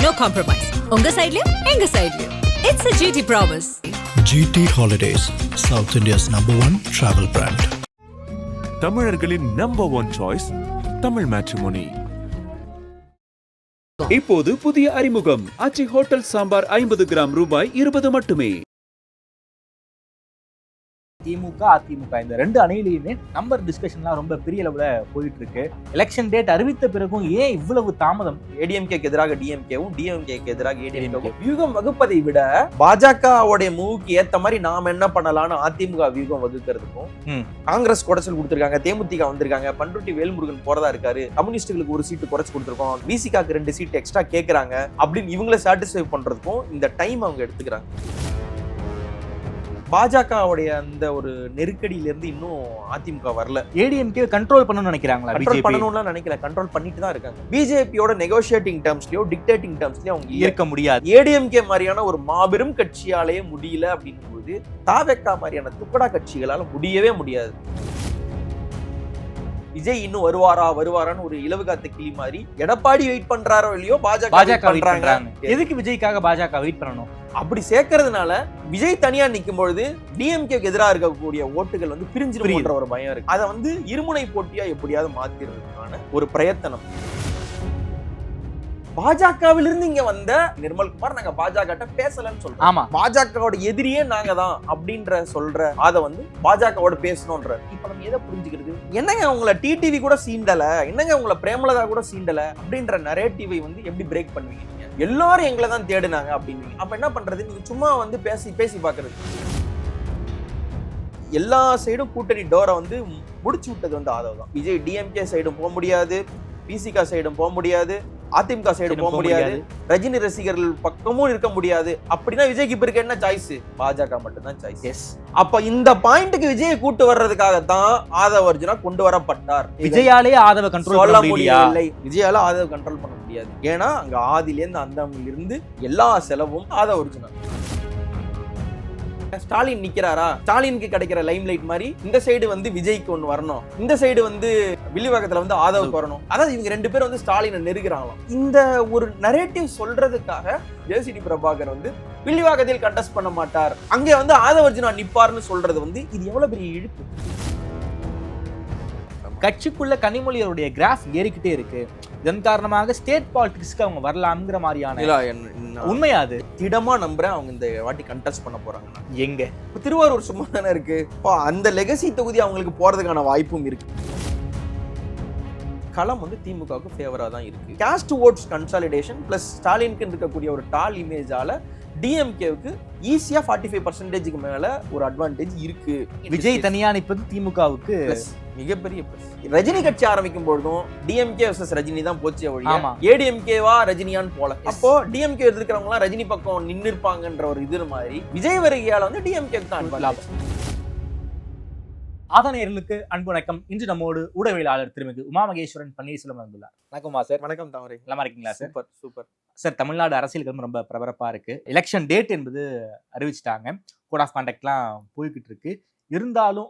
no compromise. உங்க சைடுலயும் எங்க சைடுலயும். It's a GT promise. GT Holidays, South India's #1 travel brand. தமிழர்களின் number one choice Tamil matrimony. இப்போது புதிய அறிமுகம் ஆச்சி ஹோட்டல் சாம்பார் 50 கிராம் ரூபாய் 20 மட்டுமே. திமுக அதிமுக இந்த ரெண்டு அணியிலையுமே நம்பர் டிஸ்கஷன்லாம் ரொம்ப பெரிய அளவுல போயிட்டு இருக்கு. எலெக்ஷன் டேட் அறிவித்த பிறகும் ஏன் இவ்வளவு தாமதம்? ஏடிஎம்கேக்கு எதிராக டிஎம்கேவும் டிஎம்கேக்கு எதிராக ஏடிஎம்கேவும் வியூகம் வகுப்பதை விட பாஜகவுடைய மூவுக்கு ஏத்த மாதிரி நாம என்ன பண்ணலாம்னு அதிமுக வியூகம் வகுக்கிறதுக்கும் காங்கிரஸ் குடைச்சல் கொடுத்திருக்காங்க, தேமுதிக வந்திருக்காங்க, பண்ருட்டி வேல்முருகன் போறதா இருக்காரு, கம்யூனிஸ்டுகளுக்கு ஒரு சீட்டு குறைச்சு கொடுத்திருக்கோம், விசிகாக்கு 2 சீட் எக்ஸ்ட்ரா கேட்கறாங்க அப்படின்னு இவங்களை சாட்டிஸ்ஃபை பண்றதுக்கும் இந்த டைம் அவங்க எடுத்துக்கிறாங்க. பாஜகவுடைய அந்த ஒரு நெருக்கடியில இருந்து இன்னும் அதிமுக வரல. ஏடிஎம்கே கண்ட்ரோல் பண்ணணும்னு நினைக்கிறாங்களா? கண்ட்ரோல் பண்ணணும்லாம் நினைக்கல, கண்ட்ரோல் பண்ணிட்டு தான் இருக்காங்க. பிஜேபியோட நெகோசியேட்டிங் டேர்ம்ஸ்லயோ டிக்டேட்டிங் டேர்ம்ஸ்லயோ அவங்க இருக்க முடியாது. ஏடிஎம்கே மாதிரியான ஒரு மாபெரும் கட்சியாலேயே முடியல அப்படின்னும் போது தாவேகா மாதிரியான துக்கடா கட்சிகளால முடியவே முடியாது. விஜய் இன்னும் வருவாரான்னு ஒரு இலவு காத்த கிளி மாதிரி எடப்பாடி வெயிட் பண்றாரோ இல்லையோ பாஜக பண்றாங்க. எதுக்கு விஜய்க்காக பாஜக வெயிட் பண்ணணும்? அப்படி சேர்க்கறதுனால விஜய் தனியா நிக்கும் பொழுது டிஎம்கேக்கு எதிராக இருக்கக்கூடிய ஓட்டுகள் வந்து பிரிஞ்சிருக்கிற ஒரு பயம் இருக்கு. அதை வந்து இருமுனை போட்டியா எப்படியாவது மாத்திரதுக்கான ஒரு பிரயத்தனம். பாஜகவிலிருந்து இங்க வந்த நிர்மல்குமார் நாங்க பாஜக பேசலன்னு சொல்றோம். ஆமா, பாஜகவோட எதிரியே நாங்க தான் அப்படின்ற சொல்ற அத வந்து பாஜகவோட பேசணும்ன்ற. இப்ப நம்ம எதை புரிஞ்சுக்கிறது? என்னங்க உங்களை டிடிவி கூட சீண்டல, என்னங்க உங்களை பிரேமலதா கூட சீண்டல அப்படின்ற நரேட்டிவை வந்து எப்படி பிரேக் பண்ணுவீங்க? எல்லாரும் எங்களை தான் தேடுனாங்க அப்படின்னு. அப்ப என்ன பண்றது? நீங்க சும்மா வந்து பேசி பாக்குறது. எல்லா சைடும் கூட்டணி டோரை வந்து முடிச்சு விட்டது வந்து ஆதவ் தான். விஜய் டிஎம்கே சைடும் போக முடியாது, பிசிகா சைடும் போக முடியாது, அதிமுக சைடு போக முடியாது, ரஜினி ரசிகர்கள் பக்கமும் இருக்க முடியாது. அப்படின்னா விஜய்க்கு இப்ப இருக்க என்ன சாய்ஸ்? பாஜக மட்டும் தான் சாய்ஸ். அப்ப இந்த பாயிண்ட்க்கு விஜயை கூட்டு வர்றதுக்காகத்தான் ஆதவ் அர்ஜுனா கொண்டு வரப்பட்டார். விஜயாலே ஆதவ கண்ட்ரோல் சொல்ல முடியவில்லை. விஜயால ஆதவ கண்ட்ரோல் பண்ண முடியாது. ஏன்னா அங்க ஆதிலேருந்து அந்தமில் இருந்து எல்லா செலவும் ஆதவ் அர்ஜுனா. ஸ்டாலின் நிக்கிறாரா, ஸ்டாலினுக்கு கிடைக்கிற லைம் லைட் மாதிரி இந்த சைடு வந்து விஜய்க்கு ஒண்ணு வரணும், இந்த சைடு வந்து வில்லிவாக்கத்துல வந்து ஆதவுக்கு வரணும். அதாவது இவங்க 2 பேரும் வந்து ஸ்டாலினை நெருக்கிறாங்களாம். இந்த ஒரு நரேட்டிவ் சொல்றதுக்காக ஜேசிடி பிரபாகர் வந்து வில்லிவாக்கத்தில் கண்டெஸ்ட் பண்ண மாட்டார், அங்கே வந்து ஆதவ் அர்ஜுனா நிப்பார்னு சொல்றது வந்து இது எவ்வளவு பெரிய இழுப்பு. கட்சிக்குள்ள கனிமொழியோடைய கிராஃப் ஏறிக்கிட்டே இருக்கு. இதன் காரணமாக ஸ்டேட் பாலிடிக்ஸ்க்கு அவங்க வரலாம்ங்கிற மாதிரியான உண்மையா? அது திடமா நம்புறேன் அவங்க இந்த வாட்டி கண்டெஸ்ட் பண்ண போறாங்க. எங்க திருவாரூர் சும்மா தானே இருக்கு, அந்த லெகசி தொகுதி அவங்களுக்கு போறதுக்கான வாய்ப்பும் இருக்கு. களம் வந்து திமுகவுக்கு ஃபேவரா தான் இருக்கு. காஸ்ட் ஓட்ஸ் கன்சாலிடேஷன் பிளஸ் ஸ்டாலினுக்கு இருக்கக்கூடிய ஒரு டால் இமேஜால டிஎம்கேவுக்கு ஈஸியா 45% மேல ஒரு அட்வான்டேஜ் இருக்கு. விஜய் தனியா நிற்பது திமுகவுக்கு மிகப்பெரிய பிளஸ். ரஜினி கட்சி ஆரம்பிக்கும் பொழுதும் டிஎம்கே வர்சஸ் ரஜினி தான் போச்சு ஒழிய ஏடிஎம்கேவா ரஜினியான்னு போல. அப்போ டிஎம்கே இருக்கிறவங்க எல்லாம் ரஜினி பக்கம் நின்று இருப்பாங்கன்ற ஒரு இது மாதிரி விஜய் வருகையால வந்து டிஎம்கேக்கு தான் லாபம். ஆதனையர்களுக்கு அன்பு வணக்கம். இன்று நம்மோடு ஊடகவியலாளர் திருமிகு உமா மகேஸ்வரன் பன்னீர்செல்வம் வந்துள்ளார். வணக்கம்மா சார். வணக்கம் தாமரை. நல்லா இருக்கீங்களா sir? Super super sir. Tamil Nadu அரசியல் ரொம்ப பரபரப்பா இருக்கு. எலெக்ஷன் டேட் என்பது அறிவிச்சிட்டாங்க, கோட் ஆஃப் கான்டாக்ட்லாம் போய்கிட்டு இருக்கு. இருந்தாலும்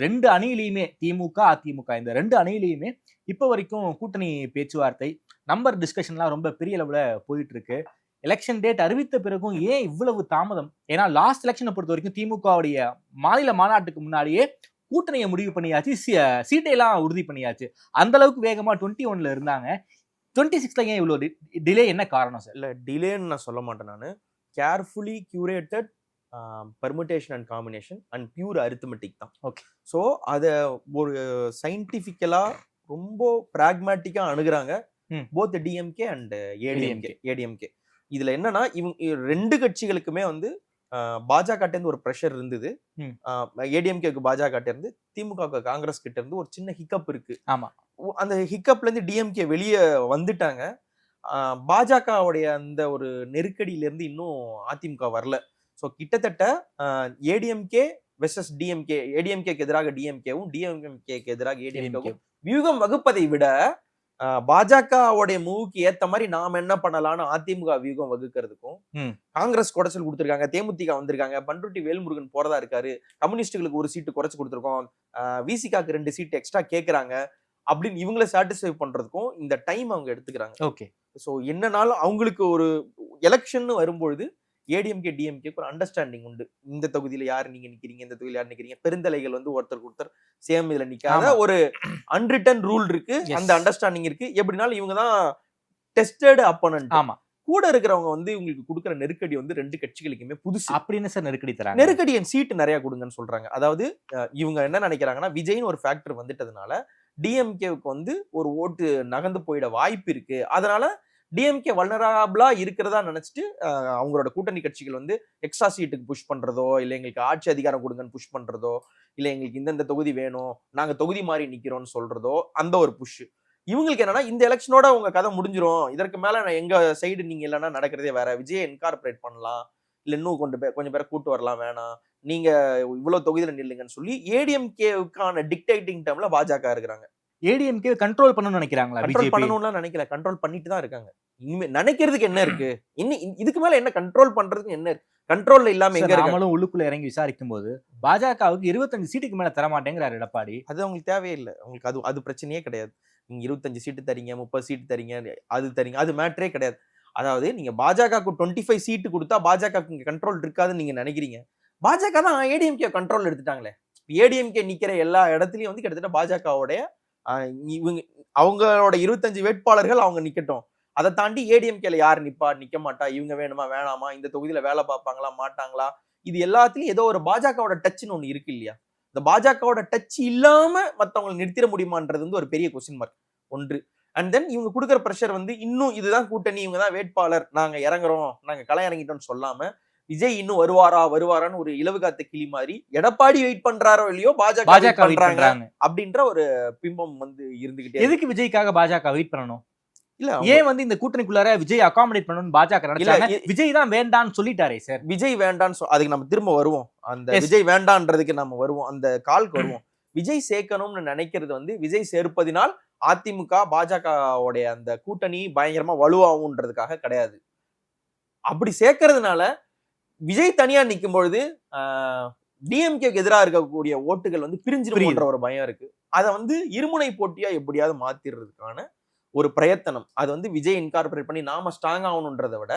2 அணியிலையுமே திமுக அதிமுக இந்த 2 அணியிலையுமே இப்போ வரைக்கும் கூட்டணி பேச்சுவார்த்தை நம்பர் டிஸ்கஷன்லாம் ரொம்ப பெரிய அளவுல போயிட்டு இருக்கு. எலெக்ஷன் டேட் அறிவித்த பிறகும் ஏன் இவ்வளவு தாமதம்? ஏன்னா லாஸ்ட் எலெக்ஷனை பொறுத்த வரைக்கும் திமுகவுடைய மாநில மாநாட்டுக்கு முன்னாடியே கூட்டணியை முடிவு பண்ணியாச்சு, சீட்டையெல்லாம் உறுதி பண்ணியாச்சு. அந்த அளவுக்கு வேகமா 21ல இருந்தாங்க. 26ல ஏன் இவ்வளவு டிலே? என்ன காரணம் சார்? இல்ல டிலேன்னு நான் சொல்ல மாட்டேன். நான் carefully curated permutation and combination and pure arithmetic தான். ஓகே. ஸோ அதை ஒரு சயின்டிஃபிக்கலா ரொம்ப பிராக்மேட்டிக்கா அணுகுறாங்க போத் டிஎம்கே அண்ட் ஏடிஎம்கே. இதுல என்னன்னா இவங்க 2 கட்சிகளுக்குமே வந்து பாஜக இருந்து ஒரு ப்ரெஷர் இருந்தது. ஏடிஎம்கேக்கு பாஜக இருந்து, திமுக காங்கிரஸ் கிட்ட இருந்து ஒரு சின்ன ஹிக்கப் இருக்கு. ஆமா, அந்த ஹிக்கப்ல இருந்து டிஎம்கே வெளியே வந்துட்டாங்க. பாஜகவுடைய அந்த ஒரு நெருக்கடியில இருந்து இன்னும் அதிமுக வரல. ஸோ கிட்டத்தட்ட ஏடிஎம்கே வெர்சஸ் டிஎம்கே, ஏடிஎம்கேக்கு எதிராக டிஎம்கேவும் டிஎம்கேக்கு எதிராக ஏடிஎம்கேவும் வியூகம் வகுப்பதை விட பாஜகவுடைய மூவுக்கு ஏத்த மாதிரி நாம என்ன பண்ணலாம்னு அதிமுக வியூகம் வகுக்கிறதுக்கும் காங்கிரஸ் குடைச்சல் கொடுத்திருக்காங்க, தேமுதிக வந்திருக்காங்க, பண்ருட்டி வேல்முருகன் போறதா இருக்காரு, கம்யூனிஸ்டுகளுக்கு ஒரு சீட்டு குறைச்சு கொடுத்திருக்கோம், விசிகாக்கு 2 சீட் எக்ஸ்ட்ரா கேட்கறாங்க அப்படின்னு இவங்களை சாட்டிஸ்ஃபை பண்றதுக்கும் இந்த டைம் அவங்க எடுத்துக்கிறாங்க. ஓகே. ஸோ என்னனாலும் அவங்களுக்கு ஒரு எலெக்ஷன் வரும்பொழுது ஏடிஎம்கே டிஎம்கேக்கு ஒரு அண்டர்ஸ்டாண்டிங் உண்டு. இந்த தொகுதியில யார் நீங்க நிக்கிறீங்க, இந்த தொகுதியில யார் நிக்கிறீங்க, பெருந்தலைகள் வந்து ஒருத்தருக்கு ஒருத்தர் சேம் இதுல நிக்காத ஒரு அன்ரிட்டன் ரூல் இருக்கு. அந்த அண்டர்ஸ்டாண்டிங் இருக்கு. எப்படினாலும் இவங்க தான் டெஸ்டட் அப்போனன்ட். ஆமா. கூட இருக்கிறவங்க வந்து உங்களுக்கு கொடுக்குற நெருக்கடி வந்து ரெண்டு கட்சிகளுக்குமே புதுசு. அப்படின்னு சார் நெருக்கடி தராங்க. நெருக்கடி என் சீட்டு நிறைய கொடுங்கன்னு சொல்றாங்க. அதாவது இவங்க என்ன நினைக்கிறாங்கன்னா, விஜய்னு ஒரு ஃபேக்டர் வந்துட்டதுனால டிஎம்கேவுக்கு வந்து ஒரு ஓட்டு நகர்ந்து போயிட வாய்ப்பு இருக்கு. அதனால டிஎம்கே வல்னரபிளா இருக்கிறதா நினைச்சிட்டு அவங்களோட கூட்டணி கட்சிகள் வந்து எக்ஸ்ட்ரா சீட்டுக்கு புஷ் பண்றதோ, இல்ல எங்களுக்கு ஆட்சி அதிகாரம் கொடுங்கன்னு புஷ் பண்றதோ, இல்ல எங்களுக்கு இந்தந்த தொகுதி வேணும், நாங்க தொகுதி மாறி நிக்கிறோம்னு சொல்றதோ, அந்த ஒரு புஷ். இவங்களுக்கு என்னன்னா, இந்த எலெக்ஷனோட உங்க கதை முடிஞ்சிரும், இதற்கு மேல எங்க சைடு நீங்க இல்லைன்னா நடக்கிறதே வேற, விஜய் என்கார்பரேட் பண்ணலாம், இல்ல இன்னும் கொஞ்சம் பேரை கூட்டு வரலாம், வேணாம் நீங்க இவ்வளவு தொகுதியில நில்லுங்கன்னு சொல்லி ஏடிஎம்கேவுக்கான டிக்டேட்டிங் டேர்ம்ல பாஜக இருக்கிறாங்க. ஏடிஎம்கே கண்ட்ரோல் பண்ணணும்னு நினைக்கிறாங்களா? கண்ட்ரோல் பண்ணணும்லாம் நினைக்கல, கண்ட்ரோல் பண்ணிட்டு தான் இருக்காங்க. இனிமே நினைக்கிறதுக்கு என்ன இருக்கு? இன்னும் இதுக்கு மேல என்ன கண்ட்ரோல் பண்றதுக்கு என்ன இருக்கு? கண்ட்ரோல்ல இல்லாம எங்க இருக்கு? நாமளும் உள்ளுக்குள்ள இறங்கி விசாரிக்கும் போது பாஜகவுக்கு 25 சீட்டுக்கு மேல தர மாட்டேங்கிறாரு எடப்பாடி. அது அவங்களுக்கு தேவையில்லை. அவங்களுக்கு அது பிரச்சனையே கிடையாது. நீங்க 25 சீட்டு தரீங்க, 30 சீட்டு தரீங்க, அது தரீங்க, அது மேட்டரே கிடையாது. அதாவது நீங்க பாஜகவுக்கு 25 சீட்டு கொடுத்தா பாஜகவுக்கு இங்க கண்ட்ரோல் இருக்காதுன்னு நீங்க நினைக்கிறீங்க. பாஜக தான் ஏடிஎம்கே கண்ட்ரோல் எடுத்துட்டாங்களே. ஏடிஎம்கே நிக்கிற எல்லா இடத்துலயும் வந்து கிட்டத்தட்ட பாஜகவுடைய இவங்க அவங்களோட 25 வேட்பாளர்கள் அவங்க நிக்கட்டும். அதை தாண்டி ஏடிஎம்கேல யார் நிப்பா, நிக்க மாட்டா, இவங்க வேணுமா வேணாமா, இந்த தொகுதியில வேலை பார்ப்பாங்களா மாட்டாங்களா, இது எல்லாத்துலயும் ஏதோ ஒரு பாஜகவோட டச்னு ஒண்ணு இருக்கு இல்லையா? இந்த பாஜகவோட டச் இல்லாம மத்தவங்களை நிறுத்திட முடியுமான்றது வந்து ஒரு பெரிய கொஸ்டின் மார்க் ஒன்று. அண்ட் தென் இவங்க கொடுக்குற ப்ரெஷர் வந்து இன்னும் இதுதான் கூட்டணி, இவங்க தான் வேட்பாளர், நாங்க இறங்குறோம், நாங்க களை இறங்கிட்டோம்னு சொல்லாம விஜய் இன்னும் வருவாரான்னு ஒரு இலவு காத்த கிளி மாதிரி எடப்பாடி வெயிட் பண்றாரோ இல்லையோ பாஜக பண்றாங்க அப்படின்ற ஒரு பிம்பம் வந்து இருந்துகிட்டே. எதுக்கு விஜய்க்காக பாஜக வெயிட் பண்ணணும்? இல்ல ஏன் வந்து இந்த கூட்டணிக்குள்ளார விஜய் அகாமடேட் பண்ணணும்னு பாஜக நினைச்சாங்க? விஜய் தான் வேண்டான்னு சொல்லிட்டாரே சார். விஜய் வேண்டான்னு அதுக்கு நம்ம திரும்ப வருவோம். அந்த விஜய் வேண்டான்றதுக்கு நம்ம வருவோம், அந்த கால்க்கு வருவோம். விஜய் சேர்க்கணும்னு நினைக்கிறது வந்து விஜய் சேர்ப்பதினால் அதிமுக பாஜகவுடைய அந்த கூட்டணி பயங்கரமா வலுவாகும்ன்றதுக்காக கிடையாது. அப்படி சேர்க்கறதுனால விஜய் தனியா நிற்கும் பொழுது டிஎம்கேக்கு எதிராக இருக்கக்கூடிய ஓட்டுகள் வந்து பிரிஞ்சிரும்ன்ற ஒரு பயம் இருக்கு. அதை வந்து இருமுனை போட்டியா எப்படியாவது மாத்திடுறதுக்கான ஒரு பிரயத்தனம். அது வந்து விஜய் இன்கார்பரேட் பண்ணி நாம ஸ்ட்ராங் ஆகணும்ன்றதை விட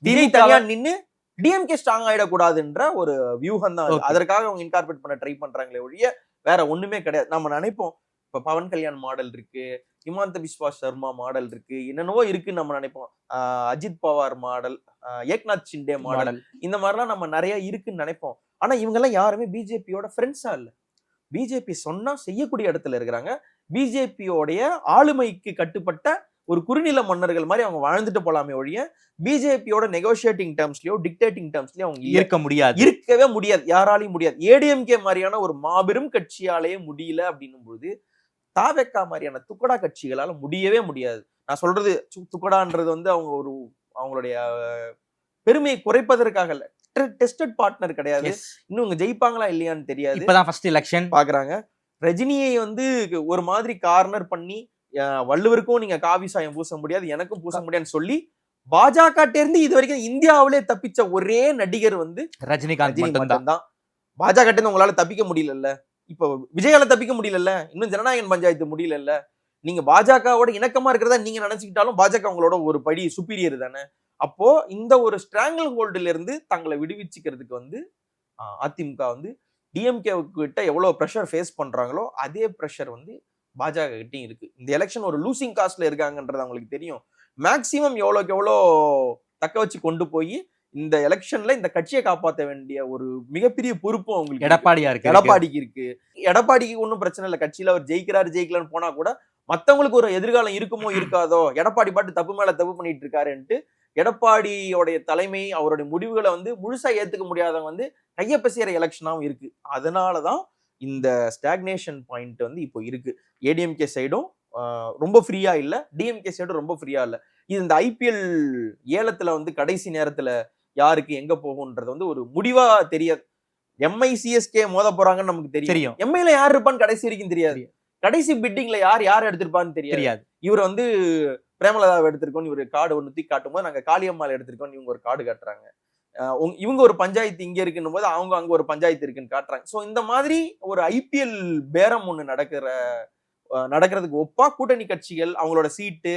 விஜய் தனியா நின்று டிஎம்கே ஸ்ட்ராங் ஆயிடக்கூடாதுன்ற ஒரு வியூகம் தான். அதற்காக அவங்க இன்கார்பரேட் பண்ண ட்ரை பண்றாங்களே ஒழிய வேற ஒண்ணுமே கிடையாது. நம்ம நினைப்போம் இப்ப பவன் கல்யாண் மாடல் இருக்கு, ஹிமாந்த பிஸ்வா சர்மா மாடல் இருக்கு, என்னென்னவோ இருக்குன்னு நம்ம நினைப்போம். அஜித் பவார் மாடல், ஏக்நாத் ஷிண்டே மாடல், இந்த மாதிரிலாம் நம்ம நிறைய இருக்குன்னு நினைப்போம். ஆனா இவங்க எல்லாம் யாருமே பிஜேபியோட ஃப்ரெண்ட்ஸா இல்ல. பிஜேபி சொன்னா செய்யக்கூடிய இடத்துல இருக்கிறாங்க. பிஜேபியோடைய ஆளுமைக்கு கட்டுப்பட்ட ஒரு குறுநில மன்னர்கள் மாதிரி அவங்க வாழ்ந்துட்டு போலாமே ஒழிய பிஜேபியோட நெகோசியேட்டிங் டேர்ம்ஸ்லயோ டிக்டேட்டிங் டேர்ம்ஸ்லயோ அவங்க இருக்கவே முடியாது, யாராலையும் முடியாது. ஏடிஎம்கே மாதிரியான ஒரு மாபெரும் கட்சியாலேயே முடியல அப்படின்னும் பொழுது தாவேக்கா மாதிரியான துக்கடா கட்சிகளால முடியவே முடியாது. நான் சொல்றது துக்கடான்றது வந்து அவங்க ஒரு அவங்களுடைய பெருமையை குறைப்பதற்காக இல்ல, டெஸ்டட் பார்ட்னர் கிடையாது. இன்னும் இவங்க ஜெயிப்பாங்களா இல்லையான்னு தெரியாது. இப்பதான் ஃபர்ஸ்ட் எலெக்ஷன் பாக்குறாங்க. ரஜினியை வந்து ஒரு மாதிரி கார்னர் பண்ணி வள்ளுவருக்கும் நீங்க காவி சாயம் பூச முடியாது, எனக்கும் பூச முடியாதுன்னு சொல்லி பாஜக இருந்து இது வரைக்கும் இந்தியாவிலே தப்பிச்ச ஒரே நடிகர் வந்து ரஜினிகாந்த் தான். பாஜக இருந்து உங்களால தப்பிக்க முடியல, இப்ப விஜயால தப்பிக்க முடியல, இன்னும் ஜனநாயகன் பஞ்சாயத்து முடியல. நீங்க பாஜகவோட இணக்கமா இருக்கிறதா நீங்க நினைச்சுக்கிட்டாலும் பாஜக உங்களோட ஒரு படி சுப்பீரியர் தானே. அப்போ இந்த ஒரு ஸ்ட்ராங்கிள் ஹோல்டுல இருந்து தங்களை விடுவிச்சுக்கிறதுக்கு வந்து அதிமுக வந்து டிஎம்கே கிட்ட எவ்வளவு ப்ரெஷர் ஃபேஸ் பண்றாங்களோ அதே ப்ரெஷர் வந்து பாஜக கிட்டையும் இருக்கு. இந்த எலெக்ஷன் ஒரு லூசிங் காஸ்ட்ல இருக்காங்கன்றது அவங்களுக்கு தெரியும். மேக்சிமம் எவ்வளோக்கு எவ்வளோ தக்க வச்சு கொண்டு போய் இந்த எலெக்ஷன்ல இந்த கட்சியை காப்பாற்ற வேண்டிய ஒரு மிகப்பெரிய பொறுப்பும் அவங்களுக்கு எடப்பாடிக்கு இருக்கு. எடப்பாடிக்கு ஒன்றும் பிரச்சனை இல்லை, கட்சியில அவர் ஜெயிக்கலான்னு போனா கூட மத்தவங்களுக்கு ஒரு எதிர்காலம் இருக்குமோ இருக்காதோ, எடப்பாடி பாட்டு தப்பு மேல தப்பு பண்ணிட்டு இருக்காருன்ட்டு எடப்பாடியோடைய தலைமை அவருடைய முடிவுகளை வந்து முழுசா ஏத்துக்க முடியாதவங்க வந்து கையப்பசிற எலெக்ஷனாவும் இருக்கு. அதனாலதான் இந்த ஸ்டாக்னேஷன் பாயிண்ட் வந்து இப்போ இருக்கு. ஏடிஎம்கே சைடும் ரொம்ப ஃப்ரீயா இல்ல, டிஎம்கே சைடும் ரொம்ப ஃப்ரீயா இல்ல. இது இந்த ஐபிஎல் ஏலத்துல வந்து கடைசி நேரத்துல யாருக்கு எங்க போகும்ன்றது வந்து ஒரு முடிவா தெரியாது. எம்ஐ சிஎஸ்கே மோத போறாங்கன்னு நமக்கு தெரியும், எம்ஐல யார் இருப்பான்னு கடைசி வரைக்கும் தெரியாது. கடைசி பிட்டிங்ல யார் எடுத்திருப்பான்னு தெரியாது. இவர் வந்து பிரேமலதாவை எடுத்திருக்கோம், இவர் கார்டு ஒன்று தூக்கி காட்டும் போது நாங்க காளியம்மாள் எடுத்திருக்கோம், இவங்க ஒரு கார்டு காட்டுறாங்க. இவங்க ஒரு பஞ்சாயத்து இங்க இருக்குன்னு போது அவங்க அங்க ஒரு பஞ்சாயத்து இருக்குன்னு காட்டுறாங்க. ஸோ இந்த மாதிரி ஒரு ஐபிஎல் பேரம் ஒண்ணு நடக்கிற நடக்கிறதுக்கு ஒப்பா கூட்டணி கட்சிகள் அவங்களோட சீட்டு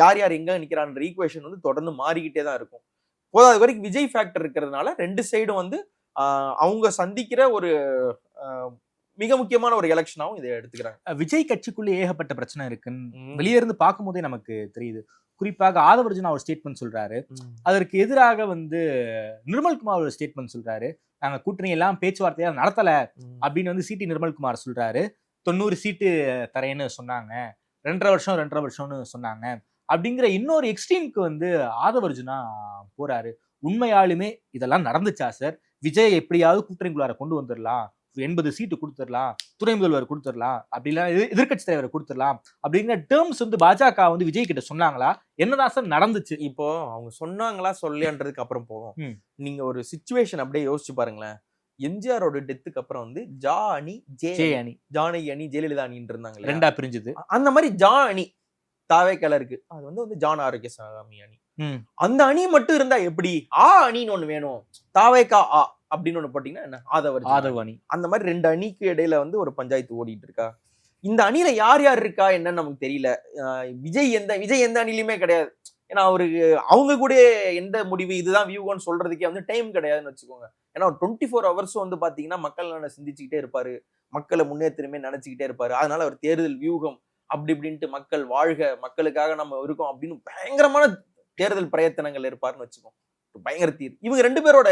யார் யார் எங்க நிக்கிறான்ற ஈக்குவேஷன் வந்து தொடர்ந்து மாறிக்கிட்டே தான் இருக்கும். போதாத வரைக்கும் விஜய் ஃபேக்டர் இருக்கிறதுனால ரெண்டு சைடும் வந்து அவங்க சந்திக்கிற ஒரு மிக முக்கியமான ஒரு எலெக்ஷனாவும் இதை எடுத்துக்கிறாங்க. விஜய் கட்சிக்குள்ள ஏகப்பட்ட பிரச்சனை இருக்குன்னு வெளியே இருந்து பார்க்கும் போதே நமக்கு தெரியுது. குறிப்பாக ஆதவர்ஜுனா ஒரு ஸ்டேட்மெண்ட் சொல்றாரு, அதற்கு எதிராக வந்து நிர்மல்குமார் ஒரு ஸ்டேட்மெண்ட் சொல்றாரு, நாங்க கூட்டணி எல்லாம் பேச்சுவார்த்தையா நடத்தல அப்படின்னு வந்து சிடி நிர்மல்குமார் சொல்றாரு. 90 சீட்டு தரேன்னு சொன்னாங்க, 2.5 வருஷம்னு சொன்னாங்க அப்படிங்கிற இன்னொரு எக்ஸ்ட்ரீம்க்கு வந்து ஆதவர்ஜுனா போறாரு. உண்மையாலுமே இதெல்லாம் நடந்துச்சா சார்? விஜய் எப்படியாவது கூட்டணிக்குள்ளார கொண்டு வந்துடலாம், 80 சீட்டு கொடுத்துடலாம், துணை முதல்வர் கொடுத்துடலாம், அப்படிலாம் எதிர்கட்சி தலைவரை கொடுத்துடலாம் அப்படிங்கிற டேர்ம்ஸ் வந்து பாஜக வந்து விஜய் கிட்ட சொன்னாங்களா? என்னதான் சார் நடந்துச்சு? இப்போ அவங்க சொன்னாங்களா சொல்லன்றதுக்கு அப்புறம் போவோம். நீங்க ஒரு சிச்சுவேஷன் அப்படியே யோசிச்சு பாருங்களேன். எம்ஜிஆரோட டெத்துக்கு அப்புறம் வந்து ஜா அணி, ஜே அணி, ஜானகி அணி, ஜெயலலிதா அணின்னு இருந்தாங்க, ரெண்டா பிரிஞ்சது. அந்த மாதிரி ஜா அணி தாவேக்கால இருக்கு, அது வந்து ஜான் ஆரோக்கியசாமி அணி. அந்த அணி மட்டும் இருந்தா எப்படி? அணின்னு ஒண்ணு வேணும், தாவேக்கா அப்படின்னு ஒண்ணு போட்டீங்கன்னா என்ன? ஆதவ அணி. அந்த மாதிரி ரெண்டு அணிக்கு இடையில வந்து ஒரு பஞ்சாயத்து ஓடிட்டு இருக்கா. இந்த அணியில யார் யார் இருக்கா என்னன்னு நமக்கு தெரியல. விஜய் எந்த அணிலையுமே கிடையாது. ஏன்னா அவருக்கு அவங்க கூட எந்த முடிவு இதுதான் வியூகம்னு சொல்றதுக்கே வந்து டைம் கிடையாதுன்னு வச்சுக்கோங்க. ஏன்னா ஒரு 24 hours வந்து பாத்தீங்கன்னா மக்கள் சிந்திச்சுக்கிட்டே இருப்பாரு, மக்களை முன்னேற்றமே நினைச்சுக்கிட்டே இருப்பாரு. அதனால அவர் தேர்தல் வியூகம் அப்படி இப்படின்ட்டு மக்கள் வாழ்க, மக்களுக்காக நம்ம இருக்கோம் அப்படின்னு பயங்கரமான தேர்தல் பிரயத்தனங்கள் இருப்பாருன்னு வச்சுக்கோம். பயங்கர தீர். இவங்க ரெண்டு பேரோட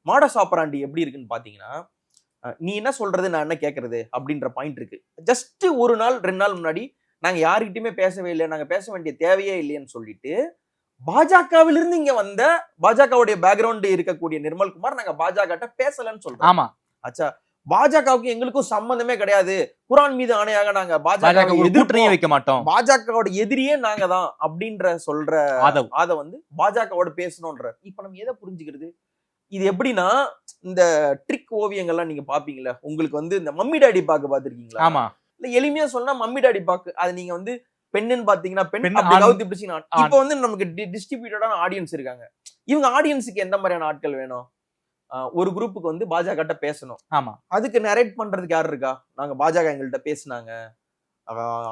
மாடஸ் ஆப்பராண்டி எப்படி இருக்குன்னு பாத்தீங்கன்னா, நீ என்ன சொல்றது நான் என்ன கேட்கறது அப்படின்ற பாயிண்ட் இருக்கு. ஜஸ்ட் ஒரு நாள் 2 நாள் முன்னாடி நாங்க யாருக்கிட்டயுமே பேசவே இல்லை, நாங்க பேச வேண்டிய தேவையே இல்லைன்னு சொல்லிட்டு பாஜகவிலிருந்து இங்க வந்த பாஜகவுடைய பேக்ரவுண்ட் இருக்கக்கூடிய நிர்மல்குமார் நாங்க பாஜக பேசலன்னு சொல்றோம். ஆமா ஆச்சா, பாஜகவுக்கு எங்களுக்கும் சம்பந்தமே கிடையாது, குரான் மீது ஆணையாக நாங்க பாஜக எதிர்ப்பு வைக்க மாட்டோம், பாஜகவோட எதிரியே நாங்க தான் அப்படின்ற சொல்ற அத வந்து பாஜகவோட பேசணும்ன்ற. இப்ப நம்ம எதை புரிஞ்சுக்கிறது? இது எப்படின்னா, இந்த ட்ரிக் ஓவியங்கள்லாம் நீங்க பாப்பீங்களா, உங்களுக்கு வந்து இந்த மம்மி டாடி பாக்கு பாத்துருக்கீங்களா? ஆமா. இல்ல எளிமையா சொன்னா மம்மி டாடி பாக்கு, அது நீங்க வந்து பெண்ணுன்னு பாத்தீங்கன்னா பெண் அப்படி கவுத்தி பிடிச்சிங்கன்னா, இப்ப வந்து நமக்கு டிஸ்ட்ரிபியூட்டடான ஆடியன்ஸ் இருக்காங்க. இவங்க ஆடியன்ஸுக்கு எந்த மாதிரியான ஆட்கள் வேணும்? ஒரு குரூப்புக்கு வந்து பாஜக பேசணும். ஆமா. அதுக்கு நரேட் பண்றதுக்கு யாரு இருக்கா? நாங்க பாஜக எங்கள்கிட்ட பேசினாங்க,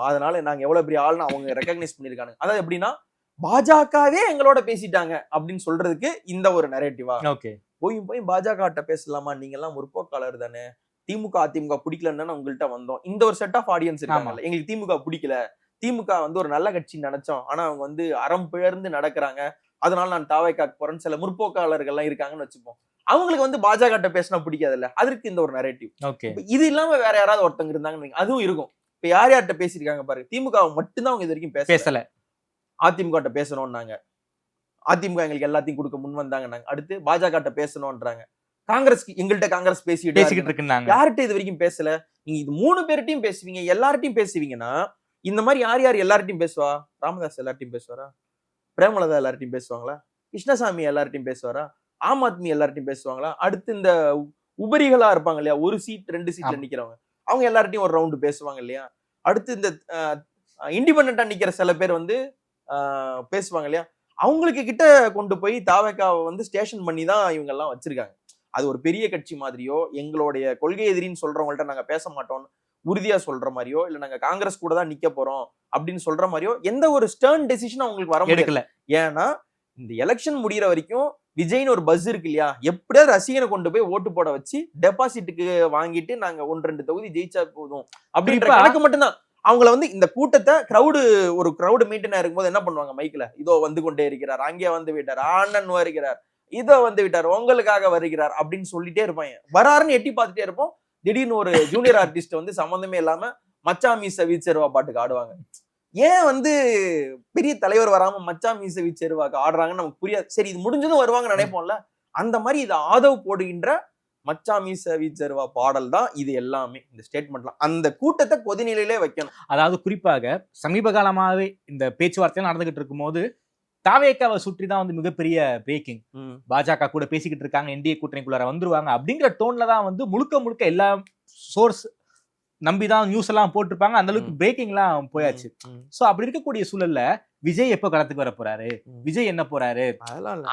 அதனால நாங்க எவ்வளவு பெரிய ஆள்னு அவங்க ரெகக்னைஸ் பண்ணிருக்காங்க. அதாவது எப்படின்னா, பாஜகவே எங்களோட பேசிட்டாங்க அப்படின்னு சொல்றதுக்கு இந்த ஒரு நரேட்டிவா? ஓகே. போய் பாஜக பேசலாமா, நீங்க எல்லாம் முற்போக்காளர் தானே, திமுக அதிமுக பிடிக்கலன்னு உங்கள்கிட்ட வந்தோம். இந்த ஒரு செட் ஆஃப் ஆடியன்ஸ் இருக்காங்க. எங்களுக்கு திமுக பிடிக்கல, திமுக வந்து ஒரு நல்ல கட்சி நினைச்சோம், ஆனா அவங்க வந்து அறம் பிழர்ந்து நடக்கிறாங்க, அதனால நான் தாவேக்காக்கு போறேன்னு சில முற்போக்காளர்கள் எல்லாம் இருக்காங்கன்னு வச்சுப்போம். அவங்களுக்கு வந்து பாஜக பேசினா பிடிக்காதுல்ல, அதற்கு இந்த ஒரு நரேட்டிவ். ஓகே. இது இல்லாம வேற யாராவது ஒருத்தங்க இருந்தாங்கன்னு அதுவும் இருக்கும். இப்ப யார் யார்கிட்ட பேசியிருக்காங்க பாருங்க. திமுக மட்டும்தான் அவங்க இது வரைக்கும் பேசல. அதிமுக பேசணும்னாங்க, அதிமுக எங்களுக்கு எல்லாத்தையும் கொடுக்க முன் வந்தாங்க. அடுத்து பாஜக பேசணும்ன்றாங்க. காங்கிரஸ் எங்கள்கிட்ட காங்கிரஸ் பேசிக்கிட்டு இருக்கு, யார்கிட்ட இது வரைக்கும் பேசல. நீங்க இது 3 பேர்கிட்டையும் பேசுவீங்க, எல்லார்ட்டையும் பேசுவீங்கன்னா இந்த மாதிரி யார் யார் எல்லார்ட்டையும் பேசுவா? ராமதாஸ் எல்லார்ட்டையும் பேசுவாரா? பிரேமலதா எல்லார்ட்டையும் பேசுவாங்களா? கிருஷ்ணசாமி எல்லார்ட்டையும் பேசுவாரா? ஆம் ஆத்மி எல்லார்ட்டையும் பேசுவாங்களா? அடுத்து இந்த உபரிகளா இருப்பாங்க இல்லையா, 1 சீட் 2 சீட்ல நிக்கிறவங்க, அவங்க எல்லார்ட்டையும் ஒரு ரவுண்டு பேசுவாங்க இல்லையா? அடுத்து இந்த இண்டிபெண்டா நிக்கிற சில பேர் வந்து பேசுவாங்க இல்லையா, அவங்களுக்கு கிட்ட கொண்டு போய் தாவேக்காவை வந்து ஸ்டேஷன் பண்ணி தான் இவங்க எல்லாம் வச்சிருக்காங்க. அது ஒரு பெரிய கட்சி மாதிரியோ, எங்களுடைய கொள்கை எதிரின்னு சொல்றவங்கள்ட்ட நாங்க பேச மாட்டோம்னு உறுதியா சொல்ற மாதிரியோ, இல்ல நாங்க காங்கிரஸ் கூட தான் நிக்க போறோம் அப்படின்னு சொல்ற மாதிரியோ எந்த ஒரு ஸ்டர்ன் டெசிஷன் அவங்களுக்கு வர முடியல. ஏன்னா இந்த எலெக்ஷன் முடியற வரைக்கும் விஜய்னு ஒரு பஸ் இருக்கு இல்லையா, எப்படியாவது ரசிகனை கொண்டு போய் ஓட்டு போட வச்சு டெபாசிட்டுக்கு வாங்கிட்டு நாங்க 1-2 தொகுதி ஜெயிச்சா போதும் அப்படின்ற கணக்கு மட்டும்தான். அவங்கள வந்து இந்த கூட்டத்தை ஒரு கிரௌடு மீட்டினா இருக்கும்போது என்ன பண்ணுவாங்க, மைக்ல இதோ வந்து கொண்டே இருக்கிறார், அங்கே வந்து விட்டார், அண்ணன் வருகிறார், இதோ வந்து விட்டார், உங்களுக்காக வருகிறார் அப்படின்னு சொல்லிட்டே இருப்பாங்க. வராருன்னு எட்டி பார்த்துட்டே இருப்போம். திடீர்னு ஒரு ஜூனியர் ஆர்டிஸ்ட் வந்து சம்பந்தமே இல்லாம மச்சா மீச வீச்சருவா பாட்டுக்கு ஆடுவாங்க. ஏன் வந்து பெரிய தலைவர் வராம மச்சா மீச வீச்சருவாக்கு ஆடுறாங்கன்னு நமக்கு புரியாது. சரி, இது முடிஞ்சதும் வருவாங்கன்னு நினைப்போம்ல, அந்த மாதிரி இது ஆதவ் போடுகின்ற மச்சா மீச வீச்சருவா பாடல் தான் இது எல்லாமே. இந்த ஸ்டேட்மெண்ட்லாம் அந்த கூட்டத்தை கொதிநிலையிலே வைக்கணும். அதாவது குறிப்பாக சமீப காலமாகவே இந்த பேச்சுவார்த்தை நடந்துகிட்டு இருக்கும் போது தாவேக்காவை சுற்றி தான் வந்து மிகப்பெரிய பிரேக்கிங். பாஜக கூட பேசிக்கிட்டு இருக்காங்க, என்டிஏ கூட்டணிக்குள்ளார வந்துருவாங்க அப்படிங்கிற டோன்ல தான் வந்து முழுக்க எல்லா சோர்ஸ் நம்பிதான் நியூஸ் எல்லாம் போட்டிருப்பாங்க. அந்த அளவுக்கு பிரேக்கிங் எல்லாம் போயாச்சு. சோ அப்படி இருக்கக்கூடிய சூழல்ல விஜய் எப்ப களத்துக்கு வர போறாரு, விஜய் என்ன போறாரு, அதெல்லாம் இல்ல.